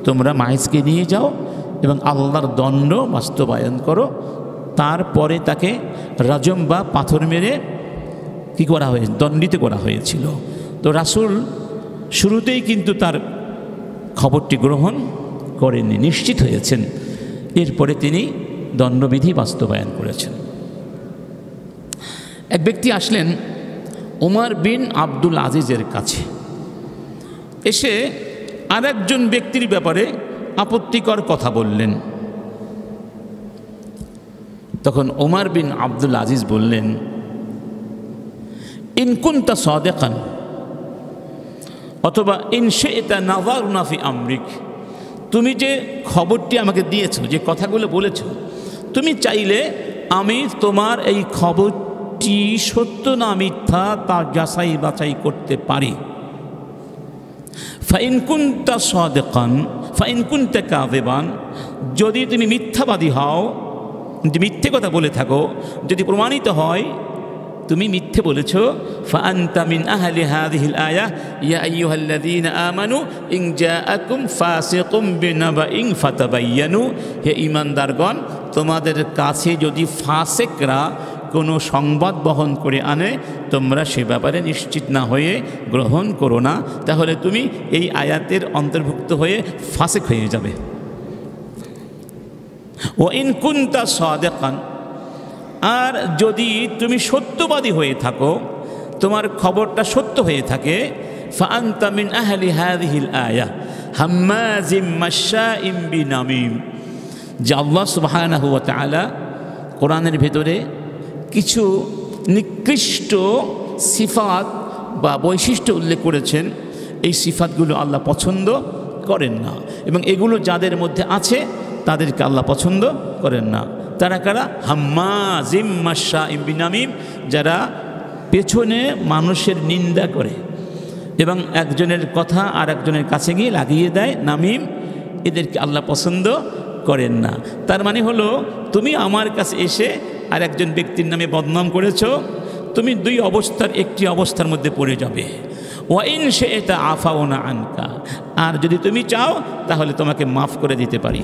তোমরা মাইসকে নিয়ে যাও এবং আল্লাহর দণ্ড বাস্তবায়ন করো। তারপরে তাকে রাজম বা পাথর মেরে কী করা হয়েছে? দণ্ডিত করা হয়েছিল। তো রাসূল শুরুতেই কিন্তু তার খবরটি গ্রহণ করেননি, নিশ্চিত হয়েছেন। এরপরে তিনি দণ্ডবিধি বাস্তবায়ন করেছেন। এক ব্যক্তি আসলেন ওমর বিন আব্দুল আজিজের কাছে, এসে আর একজন ব্যক্তির ব্যাপারে আপত্তিকর কথা বললেন। তখন ওমর বিন আব্দুল আজিজ বললেন, ইন কুনতা সাদিকান অথবা ইন শি'তা নাযারনা ফি আমরিক, তুমি যে খবরটি আমাকে দিয়েছো, যে কথাগুলো বলেছো, তুমি চাইলে আমি তোমার এই খবরটি সত্য না মিথ্যা তা যাচাই বাছাই করতে পারি। ফাইন কুনতা সাদিকান ফাইন কুনতা কাযিবান, যদি তুমি মিথ্যাবাদী হও, যদি মিথ্যে কথা বলে থাকো, যদি প্রমাণিত হয় তুমি মিথ্যে বলেছ, ফাআনতা মিন আহলি হাযিহিল আয়াহ ইয়া আইয়ুহাল্লাযীনা আমানু ইন জাআকুম ফাসিকুম বিনাবাইন ফাতাবায়ানু, হে ঈমানদারগণ, তোমাদের কাছে যদি ফাসিকরা কোনো সংবাদ বহন করে আনে, তোমরা সে ব্যাপারে নিশ্চিত না হয়ে গ্রহণ করো না, তাহলে তুমি এই আয়াতের অন্তর্ভুক্ত হয়ে ফাসিক হয়ে যাবে। ওয়া ইন কুনতা সাদিকান, আর যদি তুমি সত্যবাদী হয়ে থাকো, তোমার খবরটা সত্য হয়ে থাকে, ফাআনতা মিন আহলি হাযিহিল আয়াহ হাম্মাজিম মাশাইম বিনামিম, যে আল্লাহ সুবহানাহু ওয়া তাআলা কোরআনের ভেতরে কিছু নিকৃষ্ট সিফাত বা বৈশিষ্ট্য উল্লেখ করেছেন, এই সিফাতগুলো আল্লাহ পছন্দ করেন না, এবং এগুলো যাদের মধ্যে আছে তাদেরকে আল্লাহ পছন্দ করেন না। তারা কারা? হাম্মাজিম মাশাইম বিনামিম, যারা পেছনে মানুষের নিন্দা করে এবং একজনের কথা আর একজনের কাছে গিয়ে লাগিয়ে দেয়, নামিম, এদেরকে আল্লাহ পছন্দ করেন না। তার মানে হলো, তুমি আমার কাছে এসে আর একজন ব্যক্তির নামে বদনাম করেছ, তুমি দুই অবস্থার একটি অবস্থার মধ্যে পড়ে যাবে। ওয়া ইন শি'তা আফাউনা আনকা, আর যদি তুমি চাও তাহলে তোমাকে মাফ করে দিতে পারি।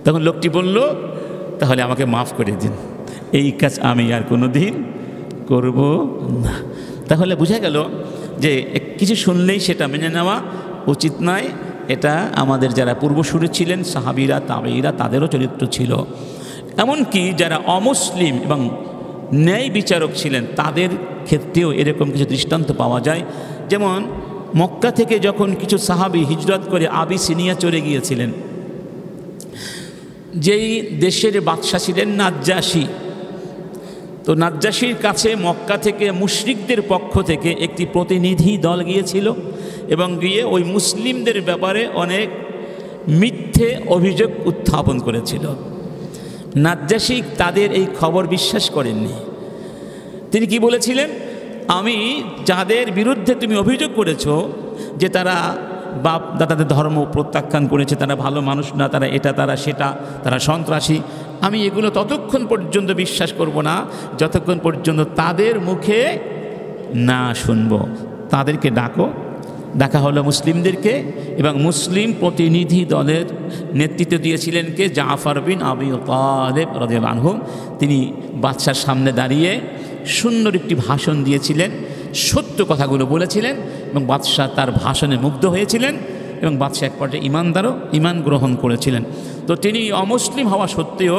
তখন লোকটি বলল, তাহলে আমাকে মাফ করে দিন, এই কাজ আমি আর কোনো দিন করব না। তাহলে বোঝা গেল যে কিছু শুনলেই সেটা মেনে নেওয়া উচিত নয়। এটা আমাদের যারা পূর্বসূরি ছিলেন সাহাবীরা, তাবেঈরা, তাদেরও চরিত্র ছিল। এমনকি যারা অমুসলিম এবং ন্যায় বিচারক ছিলেন তাদের ক্ষেত্রেও এরকম কিছু দৃষ্টান্ত পাওয়া যায়। যেমন মক্কা থেকে যখন কিছু সাহাবী হিজরত করে আবিসিনিয়া চলে গিয়েছিলেন, যেই দেশের বাদশাহ ছিলেন নাজ্জাশী, তো নাজ্জাশীর কাছে মক্কা থেকে মুশরিকদের পক্ষ থেকে একটি প্রতিনিধি দল গিয়েছিল এবং গিয়ে ওই মুসলিমদের ব্যাপারে অনেক মিথ্যে অভিযোগ উত্থাপন করেছিল। নাজ্জাশী তাদের এই খবর বিশ্বাস করেননি। তিনি কি বলেছিলেন? আমি যাদের বিরুদ্ধে তুমি অভিযোগ করেছো যে তারা বাপ দাদাদের ধর্ম প্রত্যাখ্যান করেছে, তারা ভালো মানুষ না, তারা এটা, তারা সেটা, তারা সন্ত্রাসী, আমি এগুলো ততক্ষণ পর্যন্ত বিশ্বাস করব না যতক্ষণ পর্যন্ত তাদের মুখে না শুনব। তাদেরকে ডাকো। ডাকা হলো মুসলিমদেরকে, এবং মুসলিম প্রতিনিধি দলের নেতৃত্ব দিয়েছিলেন কে? জাফর বিন আবি তালেব রাদিয়াল্লাহু আনহু। তিনি বাদশার সামনে দাঁড়িয়ে সুন্দর একটি ভাষণ দিয়েছিলেন, সত্য কথাগুলো বলেছিলেন এবং বাদশাহ তার ভাষণে মুগ্ধ হয়েছিলেন এবং বাদশাহ এক পর্যায়ে ঈমান গ্রহণ করেছিলেন। তো তিনি অমুসলিম হওয়া সত্ত্বেও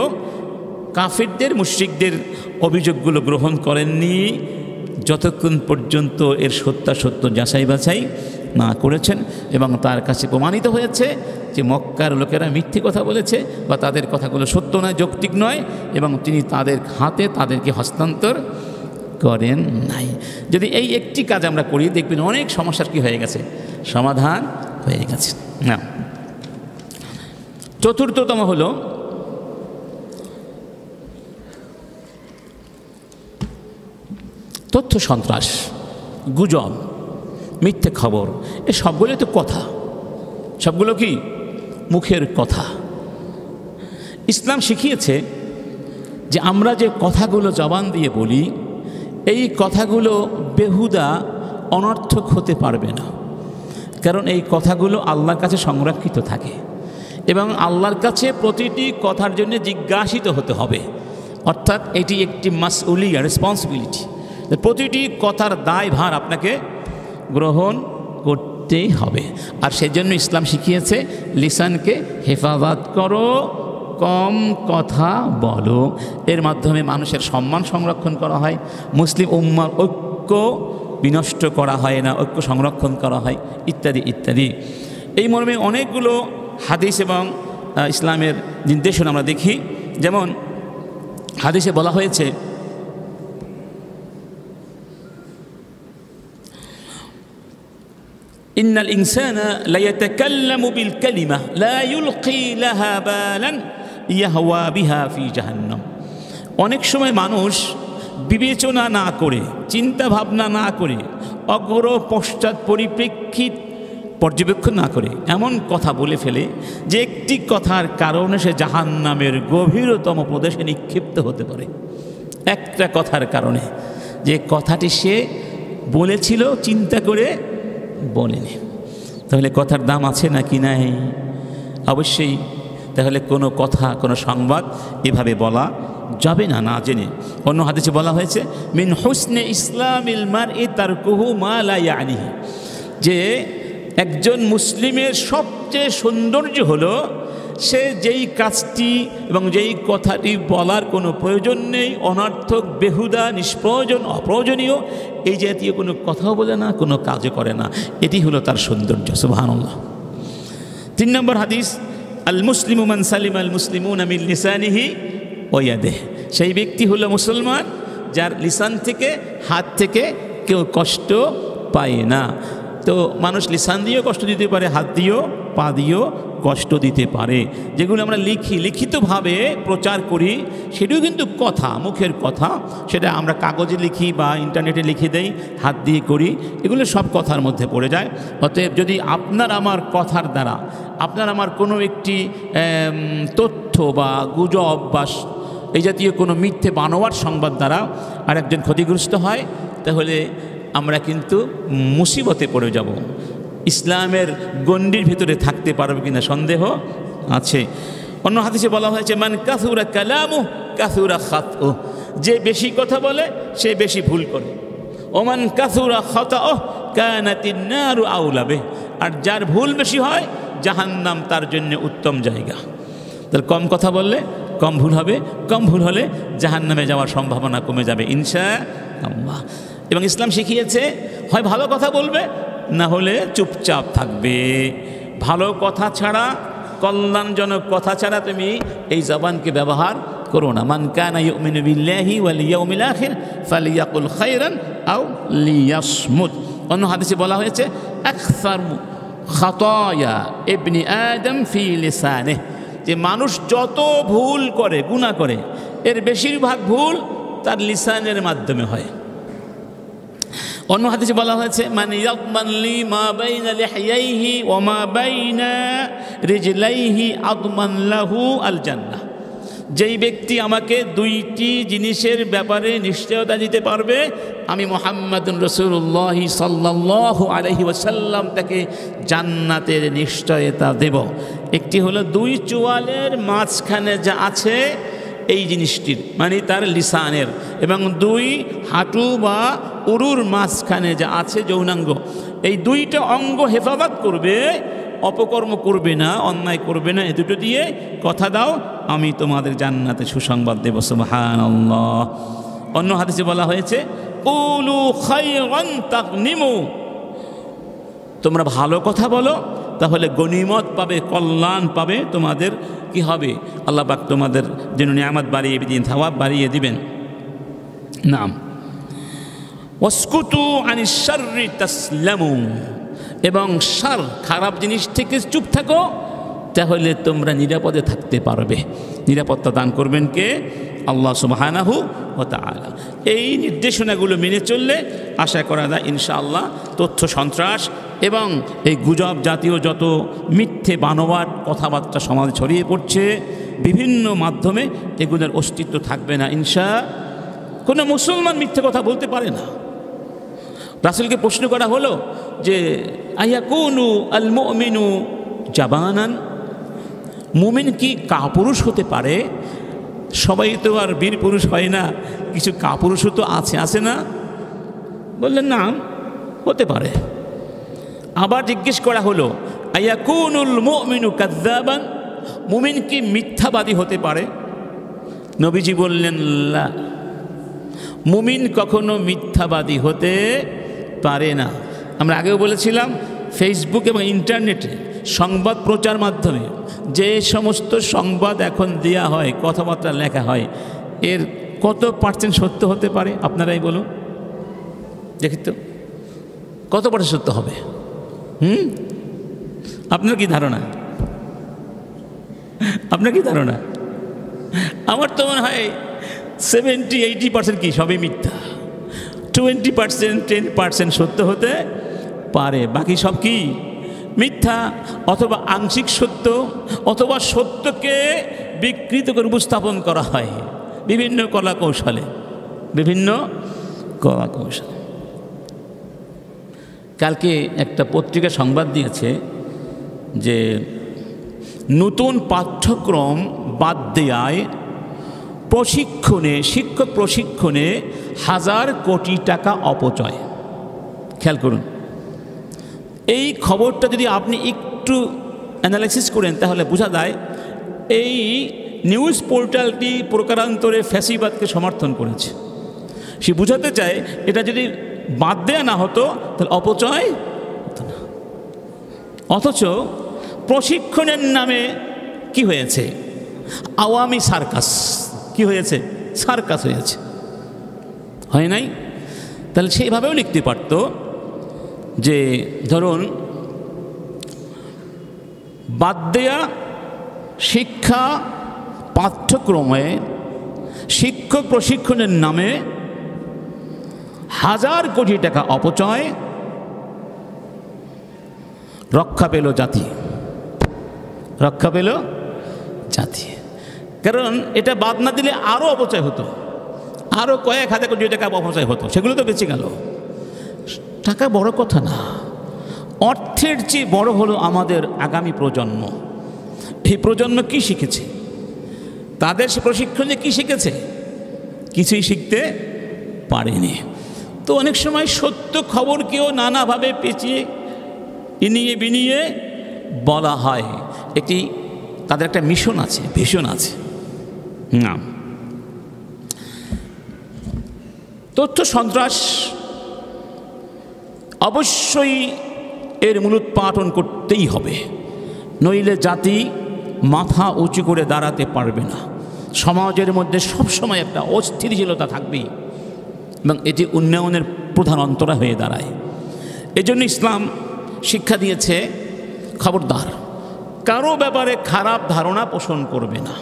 কাফিরদের, মুশরিকদের অভিযোগগুলো গ্রহণ করেননি যতক্ষণ পর্যন্ত এর সত্যাসত্য যাচাই বাছাই না করেছেন এবং তার কাছে প্রমাণিত হয়েছে যে মক্কার লোকেরা মিথ্যে কথা বলেছে বা তাদের কথাগুলো সত্য নয়, যৌক্তিক নয়, এবং তিনি তাদের হাতে তাদেরকে হস্তান্তর করেন নাই। যদি এই একটি কাজ আমরা করি, দেখবেন অনেক সমস্যার কি হয়ে গেছে, সমাধান হয়ে গেছে। না, চতুর্থতম হলো তথ্য সন্ত্রাস, গুজব, মিথ্যে খবর। এ সবগুলো তো কথা, সবগুলো কি মুখের কথা। ইসলাম শিখিয়েছে যে আমরা যে কথাগুলো জবান দিয়ে বলি, এই কথাগুলো বেহুদা অনর্থক হতে পারবে না, কারণ এই কথাগুলো আল্লাহর কাছে সংরক্ষিত থাকে এবং আল্লাহর কাছে প্রতিটি কথার জন্য জিজ্ঞাসিত হতে হবে। অর্থাৎ এটি একটি মাসউলিয়া, রেসপন্সিবিলিটি। প্রতিটি কথার দায়ভার আপনাকে গ্রহণ করতেই হবে। আর সেজন্য ইসলাম শিখিয়েছে লিসানকে হেফাজত করো, কম কথা বলো। এর মাধ্যমে মানুষের সম্মান সংরক্ষণ করা হয়, মুসলিম উম্মার ঐক্য বিনষ্ট করা হয় না, ঐক্য সংরক্ষণ করা হয়, ইত্যাদি ইত্যাদি। এই মর্মে অনেকগুলো হাদিস এবং ইসলামের নির্দেশনা আমরা দেখি। যেমন হাদিসে বলা হয়েছে, ইন্নাল ইনসানা লা ইয়াতাকাল্লামু বিল কালিমা লা ইউলকি লাহা বালান ইয়াহওয়া বিহা ফি জাহান্নাম। অনেক সময় মানুষ বিবেচনা না করে, চিন্তা ভাবনা না করে, অগ্র পশ্চাৎ পরিপ্রেক্ষিত পর্যবেক্ষণ না করে এমন কথা বলে ফেলে যে একটি কথার কারণে সে জাহান্নামের গভীরতম প্রদেশে নিক্ষিপ্ত হতে পারে। একটা কথার কারণে, যে কথাটি সে বলেছিল চিন্তা করে বলেনি। তাহলে কথার দাম আছে নাকি নাই? অবশ্যই। তাহলে কোনো কথা, কোনো সংবাদ এভাবে বলা যাবে না, না জেনে। অন্য হাদিসে বলা হয়েছে, মিন হুসনে ইসলামিল মারই তারকুহু মা লা ইয়ানিহি, যে একজন মুসলিমের সবচেয়ে সৌন্দর্য হলো সে যেই কাজটি এবং যেই কথাটি বলার কোনো প্রয়োজন নেই, অনর্থক, বেহুদা, নিষ্প্রয়োজন, অপ্রয়োজনীয় এই জাতীয় কোনো কথাও বলে না, কোনো কাজও করে না। এটি হলো তার সৌন্দর্য। সুবহানাল্লাহ। 3 নম্বর হাদিস, আল মুসলিমু মান সালিম আল মুসলিমুনা মিন লিসানিহি ওয়া ইয়াদিহি, সেই ব্যক্তি হলো মুসলমান যার লিসান থেকে, হাত থেকে কেউ কষ্ট পায় না। তো মানুষ লিসান দিয়েও কষ্ট দিতে পারে, হাত দিয়েও, পা দিয়েও কষ্ট দিতে পারে। যেগুলো আমরা লিখি, লিখিতভাবে প্রচার করি, সেটিও কিন্তু কথা, মুখের কথা। সেটা আমরা কাগজে লিখি বা ইন্টারনেটে লিখে দেই, হাত দিয়ে করি, এগুলো সব কথার মধ্যে পড়ে যায়। অতএব যদি আপনার আমার কথার দ্বারা, আপনার আমার কোনো একটি তথ্য বা গুজব বা এই জাতীয় কোনো মিথ্যে বানোয়ার সংবাদ দ্বারা আর একজন ক্ষতিগ্রস্ত হয়, তাহলে আমরা কিন্তু মুসিবতে পড়ে যাব। ইসলামের গণ্ডির ভিতরে থাকতে পারবে কিনা সন্দেহ আছে। অন্য হাদিসে বলা হয়েছে, মান কাসুরা কালামু কাসুরা খাতউ, যে বেশি কথা বলে সে বেশি ভুল করে। ওমান কাসুরা খাতাউ কানাতিন নারু আউলা বিহি, আর যার ভুল বেশি হয় জাহান্নাম তার জন্য উত্তম জায়গা। তাহলে কম কথা বললে কম ভুল হবে, কম ভুল হলে জাহান্নামে যাওয়ার সম্ভাবনা কমে যাবে ইনশাআল্লাহ। এবং ইসলাম শিখিয়েছে, হয় ভালো কথা বলবে, না হলে চুপচাপ থাকবে। ভালো কথা ছাড়া, কল্যাণজনক কথা ছাড়া তুমি এই জবানকে ব্যবহার করো না। মান কানা ইউমিনু বিল্লাহি ওয়াল ইয়াউমিল আখির ফালিয়াকুল খায়রান আও লিয়াসমুত। অন্য হাদিসে বলা হয়েছে, আকসারু খাতায়া ইবনি আদম ফি লিসানিহি, যে মানুষ যত ভুল করে, গুনাহ করে, এর বেশিরভাগ ভুল তার লিসানের মাধ্যমে হয়। অন্য হাদিসে বলা হয়েছে, মান ইয়াদমান লি মা বাইনা লিহইহি ওয়া মা বাইনা রিজলাইহি আদমান লাহু আল জান্নাহ, যেই ব্যক্তি আমাকে 2টি জিনিসের ব্যাপারে নিশ্চয়তা দিতে পারবে, আমি মুহাম্মাদুর রাসূলুল্লাহ সাল্লাল্লাহু আলাইহি ওয়াসাল্লাম তাকে জান্নাতের নিশ্চয়তা দেব। একটি হলো 2 চোয়ালের মাঝখানে যা আছে এই জিনিসটির, মানে তার লিসানের, এবং 2 হাঁটু বা উরুর মাঝখানে যা আছে যৌনাঙ্গ, এই 2টা অঙ্গ হেফাজত করবে, অপকর্ম করবে না, অন্যায় করবে না। এই দুটো দিয়ে কথা দাও, আমি তোমাদের জান্নাতে সুসংবাদ দেব। সুবহানাল্লাহ। অন্য হাদিসে বলা হয়েছে, কুলু খায়রান তাগনিমু, তোমরা ভালো কথা বলো, তাহলে গনিমত পাবে, কল্যাণ পাবে, তোমাদের কি হবে, আল্লাহ পাক তোমাদের জন্য নিয়ামত বাড়িয়ে দিবেন, থাওয়াব বাড়িয়ে দিবেন। নাম ওয়াসকুতু আনিশ শাররি তাসলামু, এবং শার, খারাপ জিনিস থেকে চুপ থাকো, তাহলে তোমরা নিরাপদে থাকতে পারবে। নিরাপত্তা দান করবেন কে? আল্লাহ সুবহানাহু ওয়া তাআলা। এই নির্দেশনাগুলো মেনে চললে আশা করা যায় ইনশাআল্লাহ তথ্য সন্ত্রাস এবং এই গুজব জাতীয় যত মিথ্যে বানোয়াট কথাবার্তা সমাজে ছড়িয়ে পড়ছে বিভিন্ন মাধ্যমে, এগুলোর অস্তিত্ব থাকবে না ইনশাআল্লাহ। কোনো মুসলমান মিথ্যে কথা বলতে পারে না। রাসূলকে প্রশ্ন করা হলো যে, আয়াকুনু আল মুমিনু জাবানান, মুমিন কি কাপুরুষ হতে পারে? সবাই তো আর বীর পুরুষ হয় না, কিছু কাপুরুষও তো আছে না? বললেন না, হতে পারে। আবার জিজ্ঞেস করা হলো, আয়াকুনুল মুমিনু কাযযাবান, মুমিন কি মিথ্যাবাদী হতে পারে? নবীজি বললেন, লা, মুমিন কখনো মিথ্যাবাদী হতে পারে না। আমরা আগেও বলেছিলাম, ফেসবুক এবং ইন্টারনেটে সংবাদ প্রচার মাধ্যমে যে সমস্ত সংবাদ এখন দেয়া হয়, কথাবার্তা লেখা হয়, এর কত % সত্য হতে পারে আপনারাই বলুন দেখি তো, কত % সত্য হবে? আপনার কি ধারণা? আপনার কি ধারণা? আমার তো মনে হয় 70-80% কি সবই মিথ্যা, 20% 10% সত্য হতে পারে, বাকি সব কি মিথ্যা, অথবা আংশিক সত্য, অথবা সত্যকে বিকৃত করে উপস্থাপন করা হয় বিভিন্ন কলা কৌশলে, বিভিন্ন কলা কৌশল। কালকে একটা পত্রিকা সংবাদ দিয়েছে যে নতুন পাঠ্যক্রম বাদ দেওয়ায় শিক্ষক প্রশিক্ষণে 1000 কোটি টাকা অপচয়। খেয়াল করুন, এই খবরটা যদি আপনি একটু অ্যানালাইসিস করেন তাহলে বোঝা যায় এই নিউজ পোর্টালটি প্রকারান্তরে ফ্যাসিবাদকে সমর্থন করেছে। সে বোঝাতে চায় এটা যদি বাদ দেয়া না হতো তাহলে অপচয় হতো না। অথচ প্রশিক্ষণের নামে কি হয়েছে? আওয়ামী সার্কাস। কি হয়েছে? সার্কাস হয়েছে, হয় নাই? তাহলে সেইভাবেও লিখতে পারত যে ধরুন বাদ দেয়া শিক্ষা পাঠ্যক্রমে শিক্ষক প্রশিক্ষণের নামে 1000 কোটি টাকা অপচয়, রক্ষা পেল জাতি, রক্ষা পেল জাতি। কারণ এটা বাদ না দিলে আরও অপচয় হতো, আরও কয়েক হাজার কোটি টাকা অপচয় হতো, সেগুলো তো বেঁচে গেল। টাকা বড় কথা না, অর্থের চেয়ে বড় হলো আমাদের আগামী প্রজন্ম। এই প্রজন্ম কি শিখেছে? তাদের সে প্রশিক্ষণে কি শিখেছে? কিছুই শিখতে পারেনি। তো অনেক সময় সত্য খবরকেও নানাভাবে পেঁচিয়ে ইনিয়ে বিনিয়ে বলা হয়। তাদের একটা মিশন আছে, ভিশন আছে। না, তথ্য সন্ত্রাস অবশ্যই এর মূলোৎপাটন করতেই হবে, নইলে জাতি মাথা উঁচু করে দাঁড়াতে পারবে না। সমাজের মধ্যে সবসময় একটা অস্থিতিশীলতা থাকবেই এবং এটি উন্নয়নের প্রধান অন্তরা হয়ে দাঁড়ায়। এজন্য ইসলাম শিক্ষা দিয়েছে, খবরদার কারো ব্যাপারে খারাপ ধারণা পোষণ করবে না,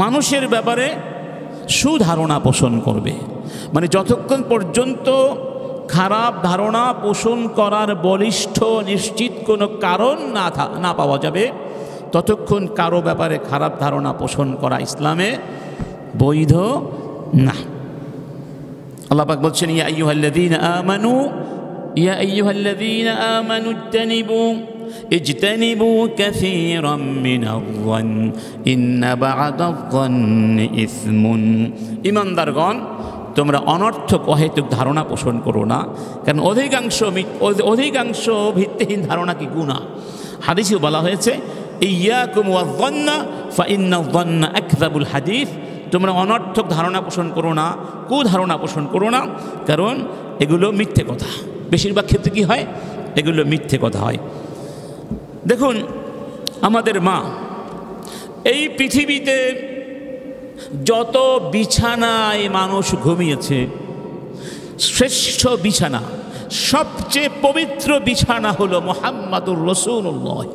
মানুষের ব্যাপারে সুধারণা পোষণ করবে। মানে যতক্ষণ পর্যন্ত খারাপ ধারণা পোষণ করার বলিষ্ঠ নিশ্চিত কোনো কারণ না পাওয়া যাবে, ততক্ষণ কারো ব্যাপারে খারাপ ধারণা পোষণ করা ইসলামে বৈধ না। আল্লাহ পাক বলছেন, ইয়া আইয়ুহাল্লাযীনা আমানু ইয়া আইয়ুহাল্লাযীনা আমানু ইজতানিবু কাসীরাম মিনায-যন্ন ইন্না বা'দায-যন্নি ইসমুন। ঈমানদারগণ, তোমরা অনর্থক অহেতুক ধারণা পোষণ করো না, কারণ অধিকাংশ ভিত্তিহীন ধারণা কি গুনাহ। হাদিসেও বলা হয়েছে, ইয়াকুম ওয়ায-যন্না ফাইন্নায-যন্না আকযাবুল হাদিস। তোমরা অনর্থক ধারণা পোষণ করো না, কুধারণা পোষণ করো না, কারণ এগুলো মিথ্যে কথা। বেশিরভাগ ক্ষেত্রে কি হয়? এগুলো মিথ্যে কথা হয়। দেখুন, আমাদের মা এই পৃথিবীতে যত বিছানায় মানুষ ঘুমিয়েছে, শ্রেষ্ঠ বিছানা, সবচেয়ে পবিত্র বিছানা হলো মুহাম্মাদুর রাসূলুল্লাহ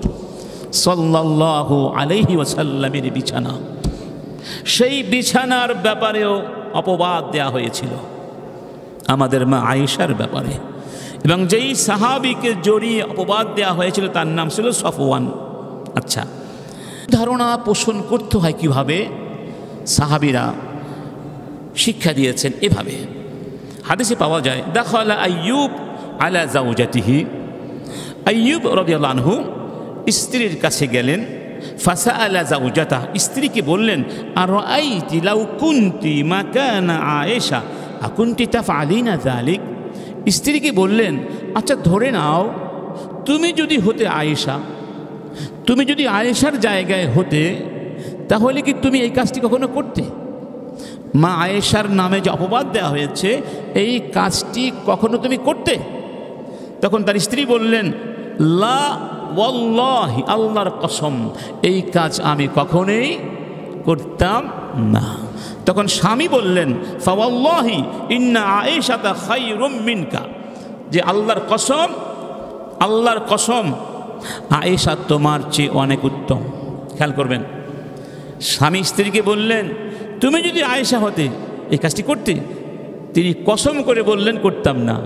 সাল্লাল্লাহু আলাইহি ওয়াসাল্লামের বিছানা। সেই বিছানার ব্যাপারেও অপবাদ দেয়া হয়েছিল আমাদের মা আয়েশার ব্যাপারে, এবং যেই সাহাবীকে জড়িয়ে অপবাদ দেওয়া হয়েছিল তার নাম ছিল সফওয়ান। আচ্ছা, ধারণা পোষণ করতে হয় কিভাবে? সাহাবীরা শিক্ষা দিয়েছেন এভাবে। হাদিসে পাওয়া যায়, দাখালা আইয়ুব আলা যাওজাতিহি। আইয়ুব রাদিয়াল্লাহু আনহু স্ত্রীর কাছে গেলেন। ফাসাআলা যাওজাতা, স্ত্রীকে বললেন, আরাআইতি লাউ কুনতি মাকানা আয়েশা আকুনতি তাফআলিনা যালিক। স্ত্রীকে বললেন, আচ্ছা ধরে নাও তুমি যদি হতে আয়েশা, তুমি যদি আয়েশার জায়গায় হতে, তাহলে কি তুমি এই কাজটি কখনো করতে? মা আয়েশার নামে যে অপবাদ দেওয়া হয়েছে, এই কাজটি কখনো তুমি করতে? তখন তার স্ত্রী বললেন, লা ওয়াল্লাহি, আল্লাহর কসম, এই কাজ আমি কখনোই করতাম না। তখন স্বামী বললেন, ফাওয়াল্লাহি ইন্না আয়েশাতা খায়রুম মিনকা, যে আল্লাহর কসম, আল্লাহর কসম, আয়েশা তোমার চেয়ে অনেক উত্তম। খেয়াল করবেন, স্বামী স্ত্রীকে বললেন, তুমি যদি আয়েশা হতে এই কাজটি করতে? তিনি কসম করে বললেন করতাম না।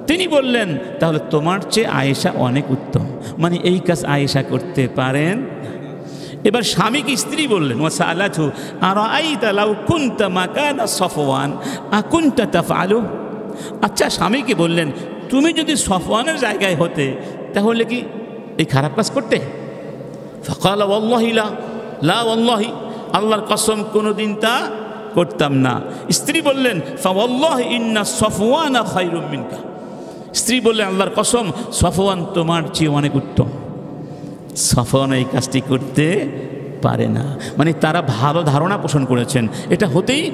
তিনি বললেন তাহলে তোমার চেয়ে আয়েশা অনেক উত্তম, মানে এই কাজ আয়েশা করতে পারেন। এবার স্বামীকে স্ত্রী বললেন, ওয়াসালাতু আরাআইতা লাউ কুনতা মাকানা সফওয়ান আকুনতা তাফআলু। আচ্ছা, স্বামীকে বললেন, তুমি যদি সফওয়ানের জায়গায় হতে তাহলে কি এই খারাপ কাজ করতে? ফাকালা ওয়াল্লাহি লা, লা ওয়াল্লাহি, আল্লাহর কসম কোনোদিন তা করতাম না। স্ত্রী বললেন, ফাওয়াল্লাহি ইন্না সফওয়ানা খায়রুম মিনকা। স্ত্রী বললেন, আল্লাহর কসম, সফওয়ান তোমার চেয়ে অনেক উত্তম। সফওয়ান এই কাজটি করতে পারে না, মানে তারা ভালো ধারণা পোষণ করেছেন এটা হতেই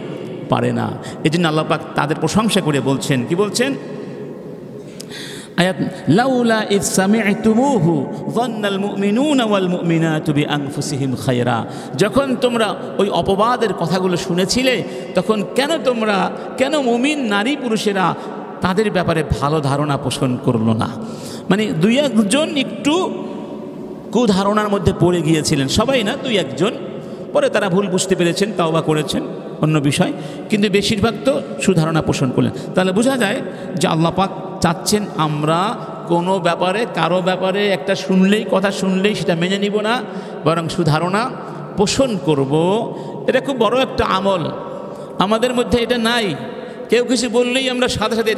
পারে না। এই জন্য আল্লাহ পাক তাদের প্রশংসা করে বলছেন, কি বলছেন আয়াত, লাউলা ইয সামি'তুমুহু যান্নাল মুমিনুনা ওয়াল মুমিনাতু বিআনফুসিহিম খায়রা। যখন তোমরা ওই অপবাদের কথাগুলো শুনেছিলে তখন কেন মুমিন নারী পুরুষেরা তাদের ব্যাপারে ভালো ধারণা পোষণ করলো না? মানে দুই একজন একটু কুধারণার মধ্যে পড়ে গিয়েছিলেন, সবাই না, দুই একজন। পরে তারা ভুল বুঝতে পেরেছেন, তাওবা করেছেন, অন্য বিষয়, কিন্তু বেশিরভাগ তো সুধারণা পোষণ করলেন। তাহলে বোঝা যায় যে আল্লাহ পাক চাচ্ছেন আমরা কোনো ব্যাপারে, কারো ব্যাপারে একটা কথা শুনলেই সেটা মেনে নিব না, বরং সুধারণা পোষণ করব। এটা খুব বড় একটা আমল, আমাদের মধ্যে এটা নাই। কেউ কিছু বললেই আমরা সাথে সাথে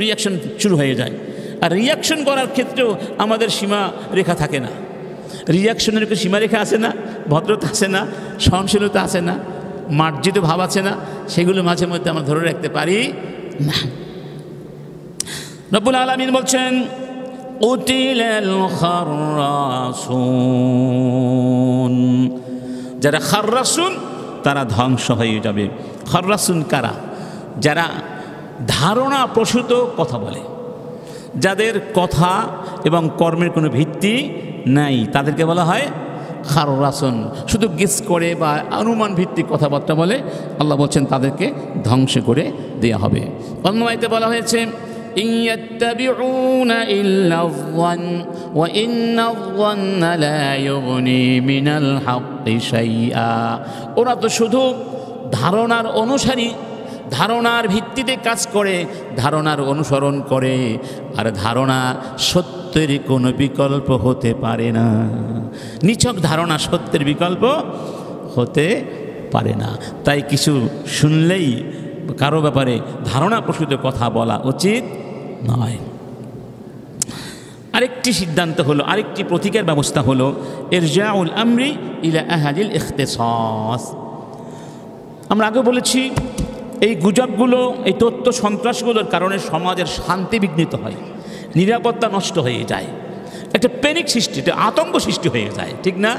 রিয়াকশন শুরু হয়ে যায়। আর রিয়াকশন করার ক্ষেত্রেও আমাদের সীমা রেখা থাকে না। রিয়াকশনের একটু সীমারেখা আছে না, ভদ্রতা আছে না, সহনশীলতা আছে না, মার্জিত ভাব আছে না, সেগুলো মাঝে মধ্যে আমরা ধরে রাখতে পারি না। রব্বুল আলামিন বলছেন, উতিলাল খাররাসুন, যারা খাররাসুন তারা ধ্বংস হয়ে যাবে। খাররাসুন কারা? যারা ধারণা প্রসূত কথা বলে, যাদের কথা এবং কর্মের কোনো ভিত্তি নাই, তাদেরকে বলা হয় খাররাসুন। শুধু গেস করে বা অনুমান ভিত্তিক কথাবার্তা বলে, আল্লাহ বলছেন তাদেরকে ধ্বংস করে দেয়া হবে। অন্য আয়াতে বলা হয়েছে, ইয়াত্তাবিউনা ইল্লায-যন ওয়া ইন্নায-যন্না লা ইউগনি মিনাল হাক্কি শাইআ। ওরা তো শুধু ধারণার অনুসারী, ধারণার ভিত্তিতে কাজ করে, ধারণার অনুসরণ করে, আর ধারণা সত্যের কোনো বিকল্প হতে পারে না। নিছক ধারণা সত্যের বিকল্প হতে পারে না। তাই কিছু শুনলেই কারো ব্যাপারে ধারণা প্রসূত কথা বলা উচিত নয়। আরেকটি সিদ্ধান্ত হলো, আরেকটি প্রতীকের ব্যবস্থা হলো ইরজাউল আমরি ইলা আহলিল ইখতিসাস। আমরা আগে বলেছি এই গুজবগুলো, এই তথ্য সন্ত্রাসগুলোর কারণে সমাজের শান্তি বিঘ্নিত হয়, নিরাপত্তা নষ্ট হয়ে যায়, একটা প্যানিক সৃষ্টি, একটা আতঙ্ক সৃষ্টি হয়ে যায়, ঠিক না?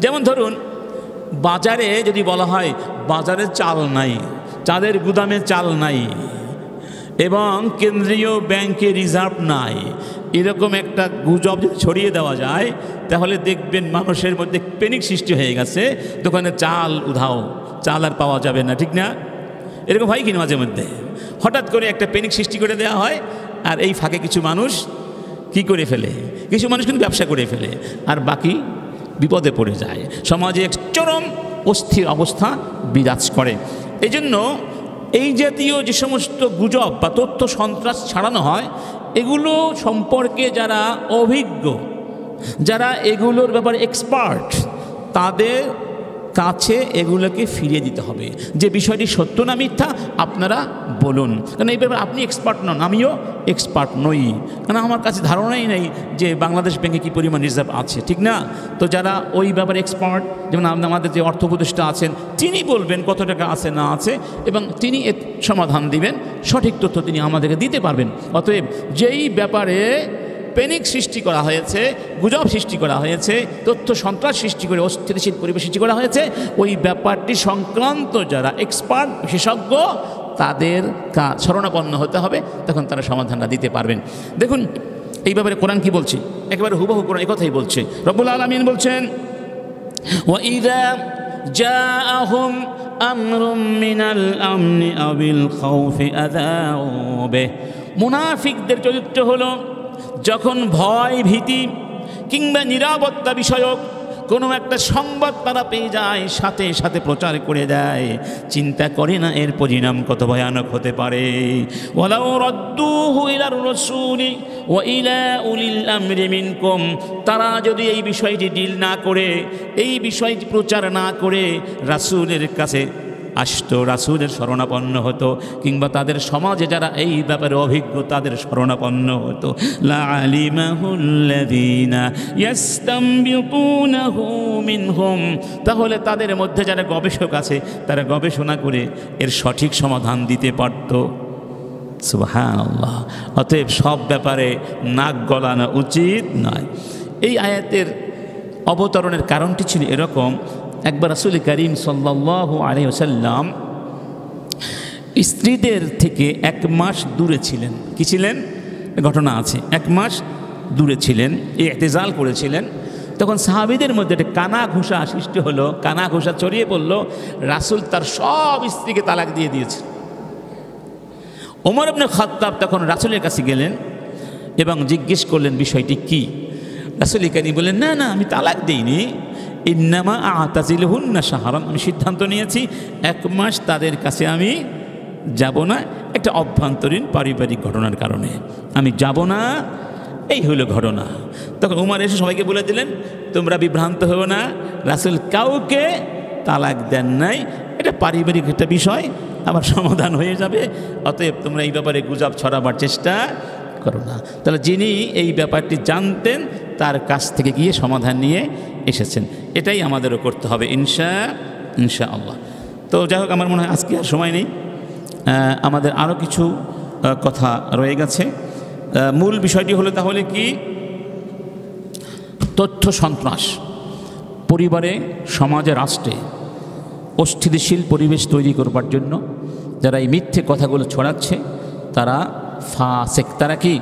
যেমন ধরুন, বাজারে যদি বলা হয় বাজারে চাল নাই, চালের গুদামে চাল নাই এবং কেন্দ্রীয় ব্যাংকে রিজার্ভ নাই, এরকম একটা গুজব যদি ছড়িয়ে দেওয়া যায় তাহলে দেখবেন মানুষের মধ্যে প্যানিক সৃষ্টি হয়ে গেছে, দোকানে চাল উধাও, চাল আর পাওয়া যাবে না, ঠিক না? এরকম হয় কিনা মাঝে মধ্যে? হঠাৎ করে একটা প্যানিক সৃষ্টি করে দেওয়া হয়, আর এই ফাঁকে কিছু মানুষ কি করে ফেলে, কিছু মানুষ কিন্তু ব্যবসা করে ফেলে, আর বাকি বিপদে পড়ে যায়। সমাজে এক চরম অস্থির অবস্থা বিরাজ করে। এই জন্য এই জাতীয় যে সমস্ত গুজব বা তথ্য সন্ত্রাস ছড়ানো হয়, এগুলো সম্পর্কে যারা অভিজ্ঞ, যারা এগুলোর ব্যাপারে এক্সপার্ট, তাদের কাছে এগুলোকে ফিরিয়ে দিতে হবে যে বিষয়টি সত্য না মিথ্যা আপনারা বলুন। কারণ এই ব্যাপারে আপনি এক্সপার্ট নন, আমিও এক্সপার্ট নই, কারণ আমার কাছে ধারণাই নেই যে বাংলাদেশ ব্যাংকে কী পরিমাণ রিজার্ভ আছে, ঠিক না? তো যারা ওই ব্যাপারে এক্সপার্ট, যেমন আমাদের যে অর্থ উপদেষ্টা আছেন, তিনি বলবেন কত টাকা আছে না আছে এবং তিনি এর সমাধান দিবেন, সঠিক তথ্য তিনি আমাদেরকে দিতে পারবেন। অতএব যেই ব্যাপারে প্যানিক সৃষ্টি করা হয়েছে, গুজব সৃষ্টি করা হয়েছে, তথ্য সন্ত্রাস সৃষ্টি করে অস্থিতিশীল পরিবেশ সৃষ্টি করা হয়েছে, ওই ব্যাপারটি সংক্রান্ত যারা এক্সপার্ট, বিশেষজ্ঞ, তাদের শরণাপন্ন হতে হবে, তখন তারা সমাধানটা দিতে পারবেন। দেখুন, এই ব্যাপারে কোরআন কি বলছে? একেবারে হুবহু কোরআন এই কথাই বলছে। রব্বুল আলামিন বলছেন, وَإِذَا جَاءَهُمْ أَمْرٌ مِّنَ الْأَمْنِ أَوِ الْخَوْفِ أَذَاعُوا بِهِ। মুনাফিকদের চরিত্র হলো যখন ভয় ভীতি কিংবা নিরাপত্তা বিষয়ক কোনো একটা সংবাদ তারা পেয়ে যায়, সাথে সাথে প্রচার করে দেয়, চিন্তা করে না এর পরিণাম কত ভয়ানক হতে পারে। ওয়ালাউ রাদ্দুহু ইলার রাসূলি ওয়া ইলা উলিল আমরি মিনকুম, তারা যদি এই বিষয়টি ডিল না করে, এই বিষয়টি প্রচার না করে রাসূলের কাছে আসতো, রাসূলের শরণাপন্ন হতো, কিংবা তাদের সমাজে যারা এই ব্যাপারে অভিজ্ঞ তাদের শরণাপন্ন হতো, লাআলিমাহুল্লাযীনা ইয়াস্তামবিতুনাহু মিনহুম, তাহলে তাদের মধ্যে যারা গবেষক আছে তারা গবেষণা করে এর সঠিক সমাধান দিতে পারত। সুবহানাল্লাহ। অতএব সব ব্যাপারে নাক গলানো উচিত নয়। এই আয়াতের অবতরণের কারণটি ছিল এরকম, একবার রাসূল করিম সাল্লাল্লাহু আলাইহি ওয়াসাল্লাম স্ত্রীদের থেকে 1 মাস দূরে ছিলেন। কি ছিলেন? ঘটনা আছে, 1 মাস দূরে ছিলেন, ইতিজাল করেছিলেন। তখন সাহাবীদের মধ্যে একটা কানা ঘুষা সৃষ্টি হলো, কানা ঘুষা ছড়িয়ে পড়ল, রাসূল তার সব স্ত্রীকে তালাক দিয়ে দিয়েছে। ওমর ইবনে খাত্তাব তখন রাসূলের কাছে গেলেন এবং জিজ্ঞেস করলেন বিষয়টি কি। রাসূল করিম বললেন, না না, আমি তালাক দেইনি, ইন্নামা আতাজিলহুন্না শাহরান, আমি সিদ্ধান্ত নিয়েছি 1 মাস তাদের কাছে আমি যাব না, একটা অভ্যন্তরীণ পারিবারিক ঘটনার কারণে আমি যাব না, এই হলো ঘটনা। তখন উমর এসে সবাইকে বলে দিলেন, তোমরা বিভ্রান্ত হও না, রাসূল কাউকে তালাক দেন নাই, এটা পারিবারিক একটা বিষয়, আবার সমাধান হয়ে যাবে, অতএব তোমরা এই ব্যাপারে গুজব ছড়াবার চেষ্টা করো না। তাহলে যিনি এই ব্যাপারটি জানতেন তার কাছ থেকে গিয়ে সমাধান নিয়ে এসেছেন, এটাই আমাদেরও করতে হবে ইনশাআল্লাহ। তো যাই হোক, আমার মনে হয় আজকে আর সময় নেই, আমাদের আরও কিছু কথা রয়ে গেছে। মূল বিষয়টি হলো তাহলে কি, তথ্য সন্ত্রাস পরিবারে, সমাজে, রাষ্ট্রে অস্থিতিশীল পরিবেশ তৈরি করবার জন্য যারা এই মিথ্যে কথাগুলো ছড়াচ্ছে তারা ফাসিক। তারা কি?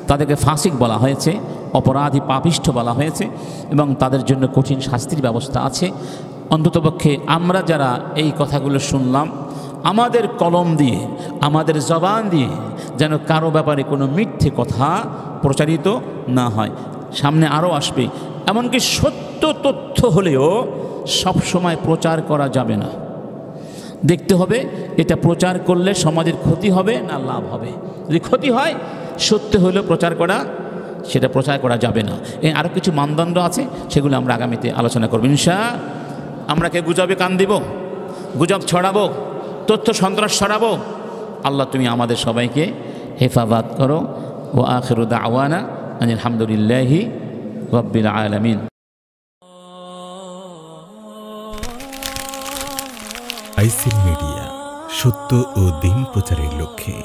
তাদেরকে ফাসিক বলা হয়েছে, অপরাধী, পাপিষ্ঠ বলা হয়েছে, এবং তাদের জন্য কঠিন শাস্তির ব্যবস্থা আছে। অন্ততপক্ষে আমরা যারা এই কথাগুলো শুনলাম, আমাদের কলম দিয়ে, আমাদের জবান দিয়ে যেন কারো ব্যাপারে কোনো মিথ্যে কথা প্রচারিত না হয়। সামনে আরও আসবে, এমনকি সত্য তথ্য হলেও সব সময় প্রচার করা যাবে না। দেখতে হবে এটা প্রচার করলে সমাজের ক্ষতি হবে না লাভ হবে। যদি ক্ষতি হয়, সত্য হলেও প্রচার করা, সেটা প্রচার করা যাবে না। এই আরও কিছু মানদণ্ড আছে, সেগুলো আমরা আগামীতে আলোচনা করব ইনশাআল্লাহ। আমরা কে গুজবে কান দিব, গুজব ছড়াবো, তথ্য সন্ত্রাস ছড়াবো? আল্লাহ তুমি আমাদের সবাইকে হেফাজত করো। ও আখিরু দাওয়ানা আনিল হামদুলিল্লাহি রাব্বিল আলামিন। আইসিল মিডিয়া, সত্য ও দিন প্রচারের লক্ষ্যে।